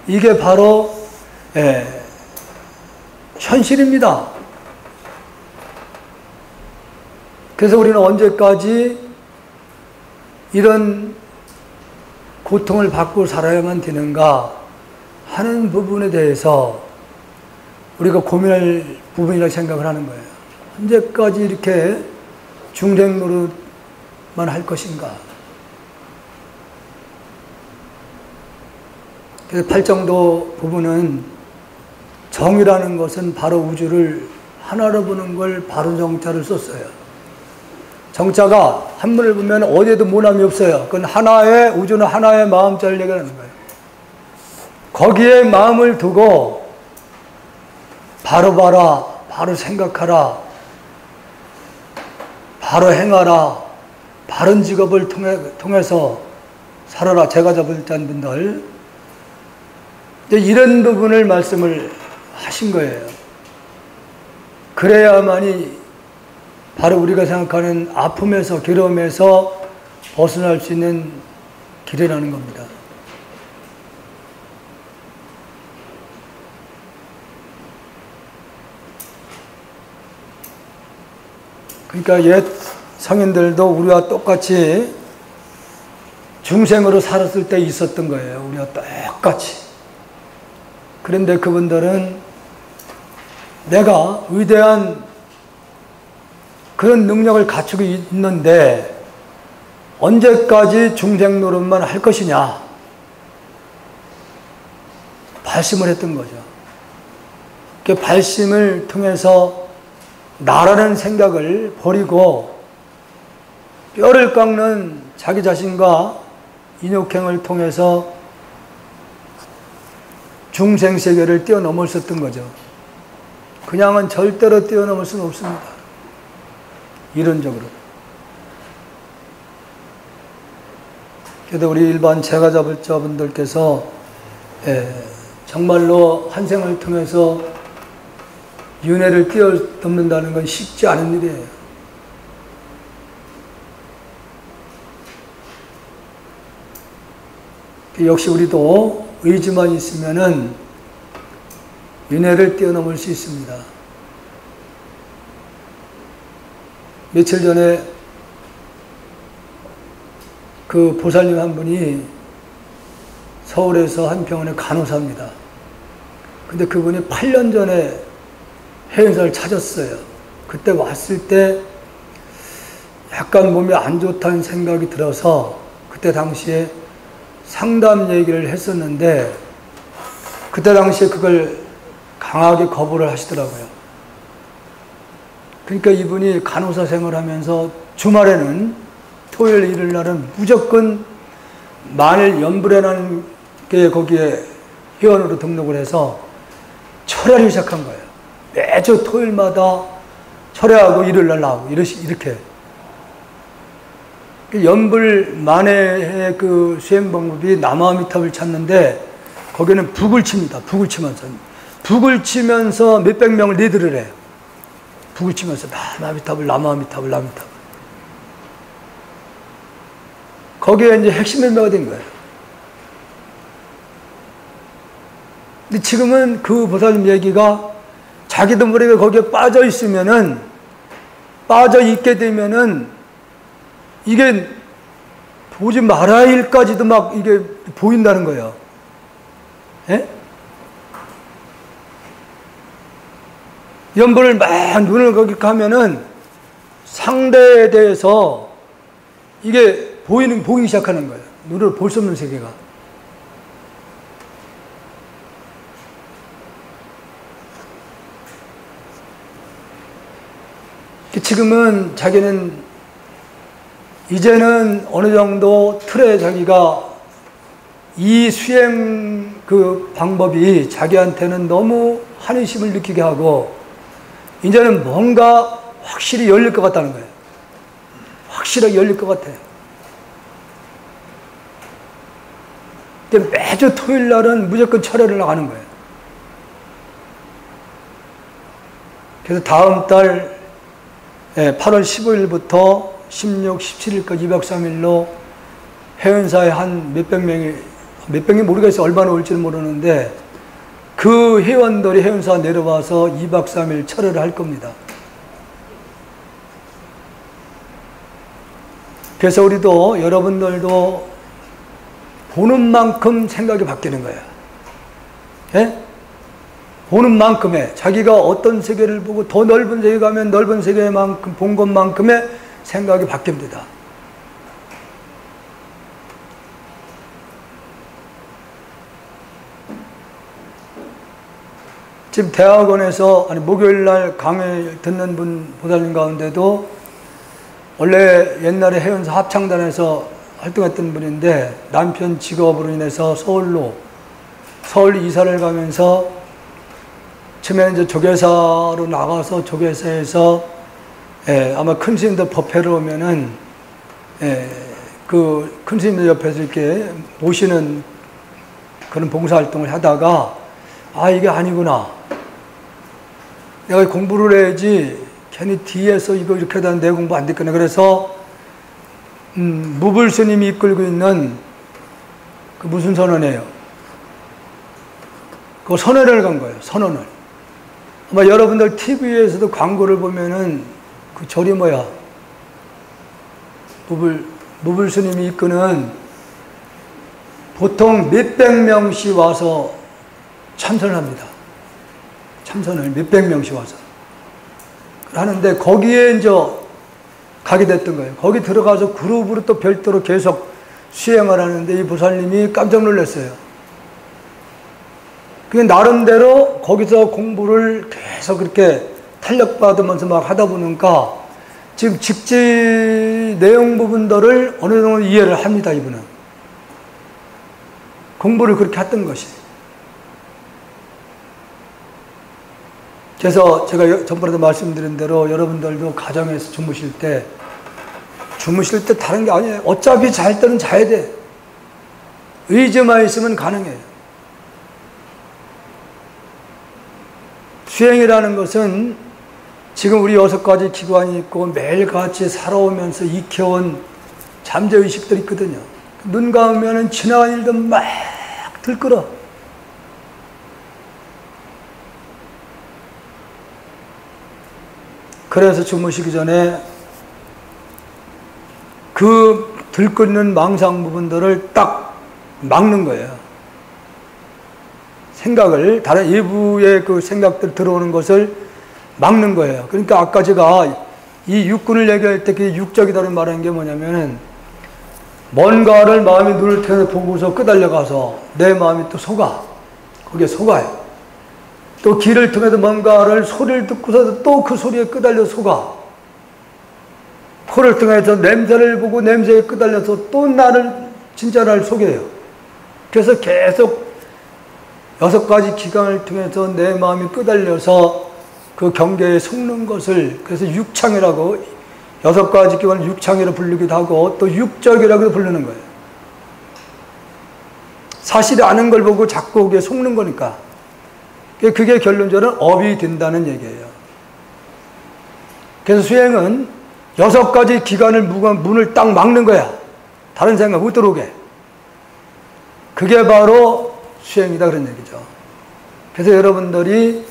이게 바로 현실입니다. 그래서 우리는 언제까지 이런 고통을 받고 살아야만 되는가 하는 부분에 대해서 우리가 고민할 부분이라고 생각을 하는 거예요. 언제까지 이렇게 중생 노릇만 할 것인가. 그래서 팔정도 부분은 정이라는 것은 바로 우주를 하나로 보는 걸 바로 정자를 썼어요. 정자가 한문을 보면 어디에도 모남이 없어요. 그건 하나의, 우주는 하나의 마음자를 얘기하는 거예요. 거기에 마음을 두고 바로 봐라, 바로 생각하라, 바로 행하라, 바른 직업을 통해서 살아라. 제가 잡을 자들. 이런 부분을 말씀을 하신 거예요. 그래야만이 바로 우리가 생각하는 아픔에서, 괴로움에서 벗어날 수 있는 길이라는 겁니다. 그러니까 옛 성인들도 우리와 똑같이 중생으로 살았을 때 있었던 거예요. 우리와 똑같이. 그런데 그분들은 내가 위대한 그런 능력을 갖추고 있는데 언제까지 중생 노릇만 할 것이냐 발심을 했던 거죠. 그 발심을 통해서 나라는 생각을 버리고 뼈를 깎는 자기 자신과 인욕행을 통해서 중생세계를 뛰어넘었었던 거죠. 그냥은 절대로 뛰어넘을 수는 없습니다. 이론적으로. 그래도 우리 일반 제가자분들께서 정말로 한 생을 통해서 윤회를 뛰어넘는다는 건 쉽지 않은 일이에요. 역시 우리도 의지만 있으면은 윤회를 뛰어넘을 수 있습니다. 며칠 전에 그 보살님 한 분이 서울에서 한 병원의 간호사입니다. 근데 그분이 8년 전에 해운사를 찾았어요. 그때 왔을 때 약간 몸이 안 좋다는 생각이 들어서 그때 당시에 상담 얘기를 했었는데 그때 당시에 그걸 강하게 거부를 하시더라고요. 그러니까 이분이 간호사 생활하면서 주말에는 토요일 일요일 날은 무조건 만일 연불회라는 게 거기에 회원으로 등록을 해서 철회를 시작한 거예요. 매주 토요일마다 철회하고 일요일 날 나오고 이렇게. 연불 만회의 그 수행 방법이 남아미탑을 찾는데 거기는 북을 칩니다. 북을 치면서. 북을 치면서 몇백 명을 리드를 해요. 북을 치면서 남아미탑을. 거기에 이제 핵심 멤버가 된 거예요. 근데 지금은 그 보살님 얘기가 자기도 모르게 거기에 빠져 있으면은, 빠져 있게 되면은 이게 보지 말아야 일까지도 막 이게 보인다는 거예요. 예? 연불을 막 눈을 거기 가면은 상대에 대해서 이게 보이기 시작하는 거예요. 눈으로 볼 수 없는 세계가. 지금은 자기는 이제는 어느 정도 틀에 자기가 이 수행 그 방법이 자기한테는 너무 한의심을 느끼게 하고 이제는 뭔가 확실히 열릴 것 같다는 거예요. 확실하게 열릴 것 같아요. 근데 매주 토요일 날은 무조건 철회를 나가는 거예요. 그래서 다음 달 8월 15일부터 16, 17일까지 2박 3일로 회원사에 한 몇백 명이 모르겠어요. 얼마나 올지는 모르는데 그 회원들이 회원사 내려와서 2박 3일 철회를 할 겁니다. 그래서 우리도 여러분들도 보는 만큼 생각이 바뀌는 거예요. 예? 보는 만큼에 자기가 어떤 세계를 보고 더 넓은 세계 가면 넓은 세계만큼 본 것만큼의 생각이 바뀝니다. 지금 대학원에서 목요일 날 강의 듣는 분 보살님 가운데도 원래 옛날에 해운사 합창단에서 활동했던 분인데 남편 직업으로 인해서 서울 이사를 가면서 처음에 이제 조계사로 나가서 조계사에서 아마 큰 스님들 법회를 오면은 그 큰 스님들 옆에서 이렇게 모시는 그런 봉사활동을 하다가 이게 아니구나. 내가 공부를 해야지 괜히 뒤에서 이거 이렇게 하다 내 공부 안 됐구나. 그래서 무불 스님이 이끌고 있는 그 무슨 선언이에요? 그 선언을 간 거예요. 선언을. 아마 여러분들 TV에서도 광고를 보면은 그 절이 뭐야? 무불 스님이 이끄는 보통 몇백 명씩 와서 참선을 합니다. 참선을 몇백 명씩 와서 하는데 거기에 이제 가게 됐던 거예요. 거기 들어가서 그룹으로 또 별도로 계속 수행을 하는데 이 보살님이 깜짝 놀랐어요. 그게 나름대로 거기서 공부를 계속 그렇게 탄력받으면서 막 하다 보니까 지금 직지 내용 부분들을 어느 정도 이해를 합니다, 이분은. 공부를 그렇게 했던 것이. 그래서 제가 전번에도 말씀드린 대로 여러분들도 가정에서 주무실 때 다른 게 아니에요. 어차피 잘 때는 자야 돼. 의지만 있으면 가능해요. 수행이라는 것은 지금 우리 6가지 기관이 있고 매일같이 살아오면서 익혀온 잠재의식들이 있거든요. 눈 감으면 지나간 일도 막 들끓어. 그래서 주무시기 전에 그 들끓는 망상 부분들을 딱 막는 거예요. 생각을, 다른 일부의 그 생각들 들어오는 것을 막는 거예요. 그러니까 아까 제가 이 육군을 얘기할 때 그 육적이다는 말하는 게 뭐냐면은 뭔가를 마음이 눈을 통해서 보고서 끄달려가서 내 마음이 또 속아. 거기에 속아요. 또 귀를 통해서 뭔가를 소리를 듣고서 또 그 소리에 끄달려 속아. 코를 통해서 냄새를 보고 냄새에 끄달려서 또 진짜 나를 속여요. 그래서 계속 6가지 기관을 통해서 내 마음이 끄달려서 그 경계에 속는 것을, 그래서 육창이라고, 6가지 기관을 육창이라고 부르기도 하고 또 육적이라고 부르는 거예요. 사실이 아는 걸 보고 자꾸 거기에 속는 거니까. 그게 결론적으로는 업이 된다는 얘기예요. 그래서 수행은 6가지 기관을 문을 딱 막는 거야. 다른 생각 못 들어오게. 그게 바로 수행이다 그런 얘기죠. 그래서 여러분들이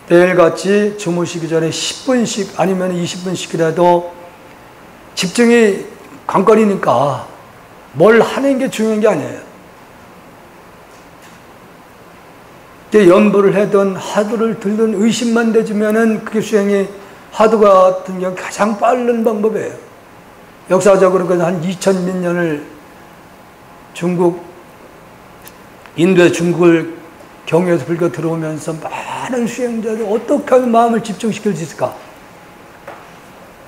매일같이 주무시기 전에 10분씩 아니면 20분씩이라도 집중이 관건이니까 뭘 하는 게 중요한 게 아니에요. 연부를 하든 하두를 들든 의심만 되지면은 그게 수행이, 하두 같은 경우 가장 빠른 방법이에요. 역사적으로 한 2000몇 년을 인도의 중국을 경유해서 불교 들어오면서 많은 수행자들이 어떻게 하면 마음을 집중시킬 수 있을까?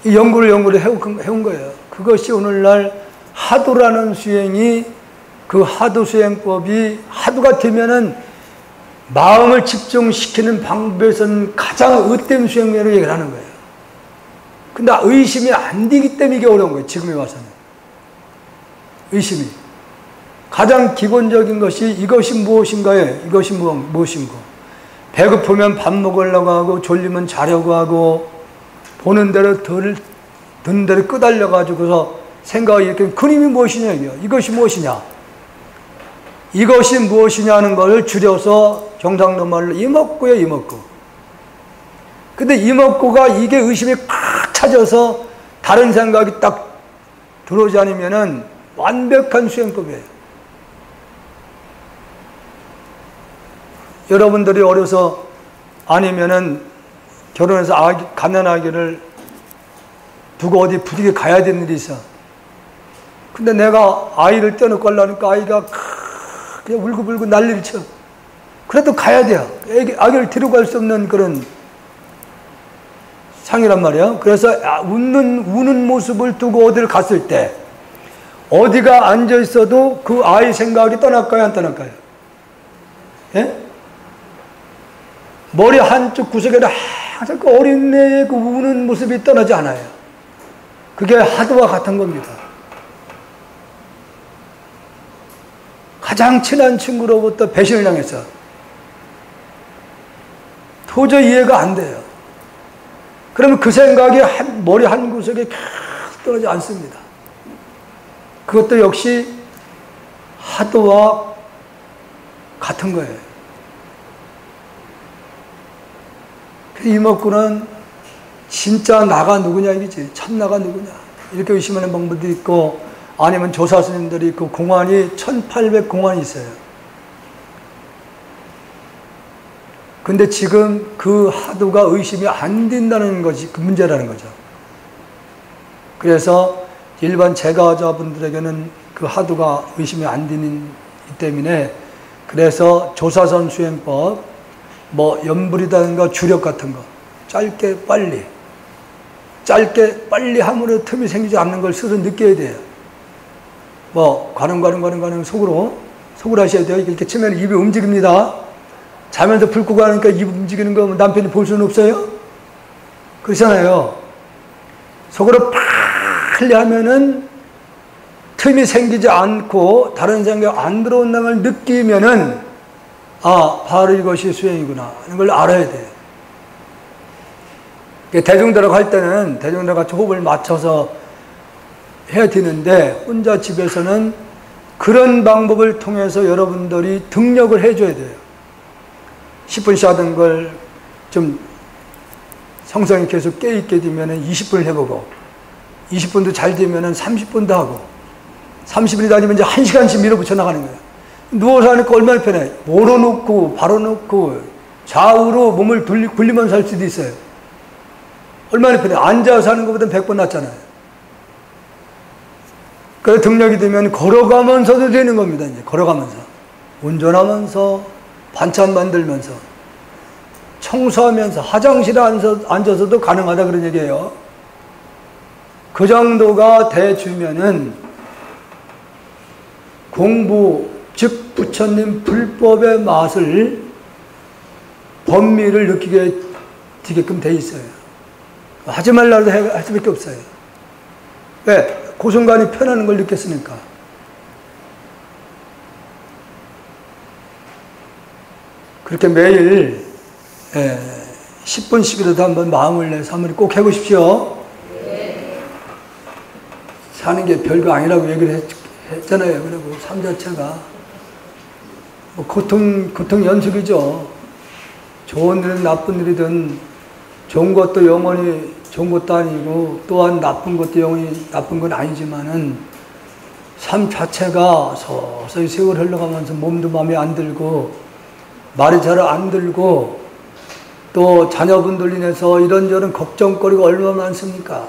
이 연구를 해온 거예요. 그것이 오늘날 하두라는 수행이, 그 하두 수행법이 하두가 되면은 마음을 집중시키는 방법에서는 가장 읒된 수행면을 얘기를 하는 거예요. 근데 의심이 안 되기 때문에 이게 어려운 거예요. 지금에 와서는. 의심이. 가장 기본적인 것이 이것이 무엇인가요? 이것이 무엇인가? 배고프면 밥 먹으려고 하고 졸리면 자려고 하고 보는 대로 듣는 대로 끄달려가지고서 생각이 이렇게 큰 힘이 무엇이냐 이게요. 이것이 무엇이냐? 이것이 무엇이냐는 걸 줄여서 경상도 말로 이먹고요, 이먹고. 근데 이먹고가 이게 의심이 꽉 차져서 다른 생각이 딱 들어오지 않으면은 완벽한 수행법이에요. 여러분들이 어려서 아니면은 결혼해서 가난아기를 두고 어디 부득이 가야 되는 일이 있어. 근데 내가 아이를 떼어놓고 하려니까 아이가 그냥 울고불고 난리를 쳐. 그래도 가야 돼요. 아기를 데리고 갈 수 없는 그런 상이란 말이에요. 그래서 우는 모습을 두고 어디를 갔을 때 어디가 앉아 있어도 그 아이 생각이 떠날까요, 안 떠날까요? 예? 머리 한쪽 구석에 항상 그 어린애의 그 우는 모습이 떠나지 않아요. 그게 하두와 같은 겁니다. 가장 친한 친구로부터 배신을 당했어. 도저히 이해가 안 돼요. 그러면 그 생각이 머리 한 구석에 계속 떠나지 않습니다. 그것도 역시 하두와 같은 거예요. 그래서 이목구는 진짜 나가 누구냐 이거지. 참 나가 누구냐. 이렇게 의심하는 방법도 있고 아니면 조사 스님들이 있고 공안이 1800공안이 있어요. 근데 지금 그 하두가 의심이 안 된다는 것이 그 문제라는 거죠. 그래서 일반 제가자분들에게는 그 하두가 의심이 안 되는 때문에 그래서 조사선 수행법, 뭐 연불이라든가 주력 같은 거 짧게 빨리 함으로 틈이 생기지 않는 걸 스스로 느껴야 돼요. 뭐 가는 속으로 속으로 하셔야 돼요. 이렇게 치면 입이 움직입니다. 자면서 불 끄고 하니까 입 움직이는 거 남편이 볼 수는 없어요? 그렇잖아요. 속으로 빨리 하면은 틈이 생기지 않고 다른 생각 안 들어온다는 걸 느끼면은 아, 바로 이것이 수행이구나 하는 걸 알아야 돼요. 대중들하고 할 때는 대중들 같이 호흡을 맞춰서 해야 되는데 혼자 집에서는 그런 방법을 통해서 여러분들이 등력을 해줘야 돼요. 10분씩 하던 걸 좀 성성이 계속 깨있게 되면 20분을 해보고 20분도 잘 되면 30분도 하고 30분이 다니면 이제 1시간씩 밀어붙여 나가는 거예요. 누워서 하니까 얼마나 편해. 오로놓고 바로놓고 좌우로 몸을 굴리면서 할 수도 있어요. 얼마나 편해. 앉아서 하는 것보다 100번 낫잖아요. 그래서 등력이 되면 걸어가면서도 되는 겁니다. 이제 걸어가면서 운전하면서 반찬 만들면서 청소하면서 화장실에 앉아서도 가능하다 그런 얘기예요. 그 정도가 돼주면은 공부, 즉 부처님 불법의 맛을 법미를 느끼게 되게끔 돼 있어요. 하지 말라도 할 수밖에 없어요. 왜? 그 순간이 편안한 걸 느꼈으니까. 그렇게 매일 10분씩이라도 한번 마음을 내서 한번 꼭 해보십시오. 사는 게 별거 아니라고 얘기를 했잖아요. 그리고 삶 자체가 뭐 고통 연속이죠. 좋은 일은 나쁜 일이든 좋은 것도 영원히 좋은 것도 아니고 또한 나쁜 것도 영원히 나쁜 건 아니지만은 삶 자체가 서서히 세월 흘러가면서 몸도 마음에 안 들고 말이 잘 안 들고 또 자녀분들 인해서 이런저런 걱정거리가 얼마나 많습니까?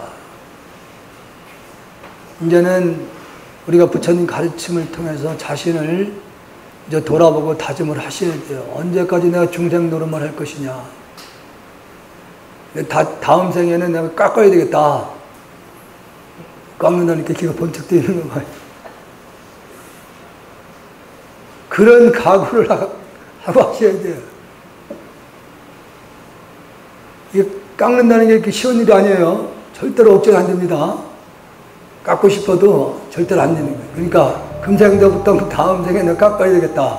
이제는 우리가 부처님 가르침을 통해서 자신을 이제 돌아보고 다짐을 하셔야 돼요. 언제까지 내가 중생 노릇만 할 것이냐. 다음 생에는 내가 깎아야 되겠다. 깎는다니까 기가 번쩍 뜨이는 거 봐요. 그런 각오를 하고 하셔야 돼요. 이게 깎는다는 게 이렇게 쉬운 일이 아니에요. 절대로 억지가 안 됩니다. 깎고 싶어도 절대로 안 되는 거예요. 그러니까 금생도부터 다음 생에 내가 깎아야 되겠다.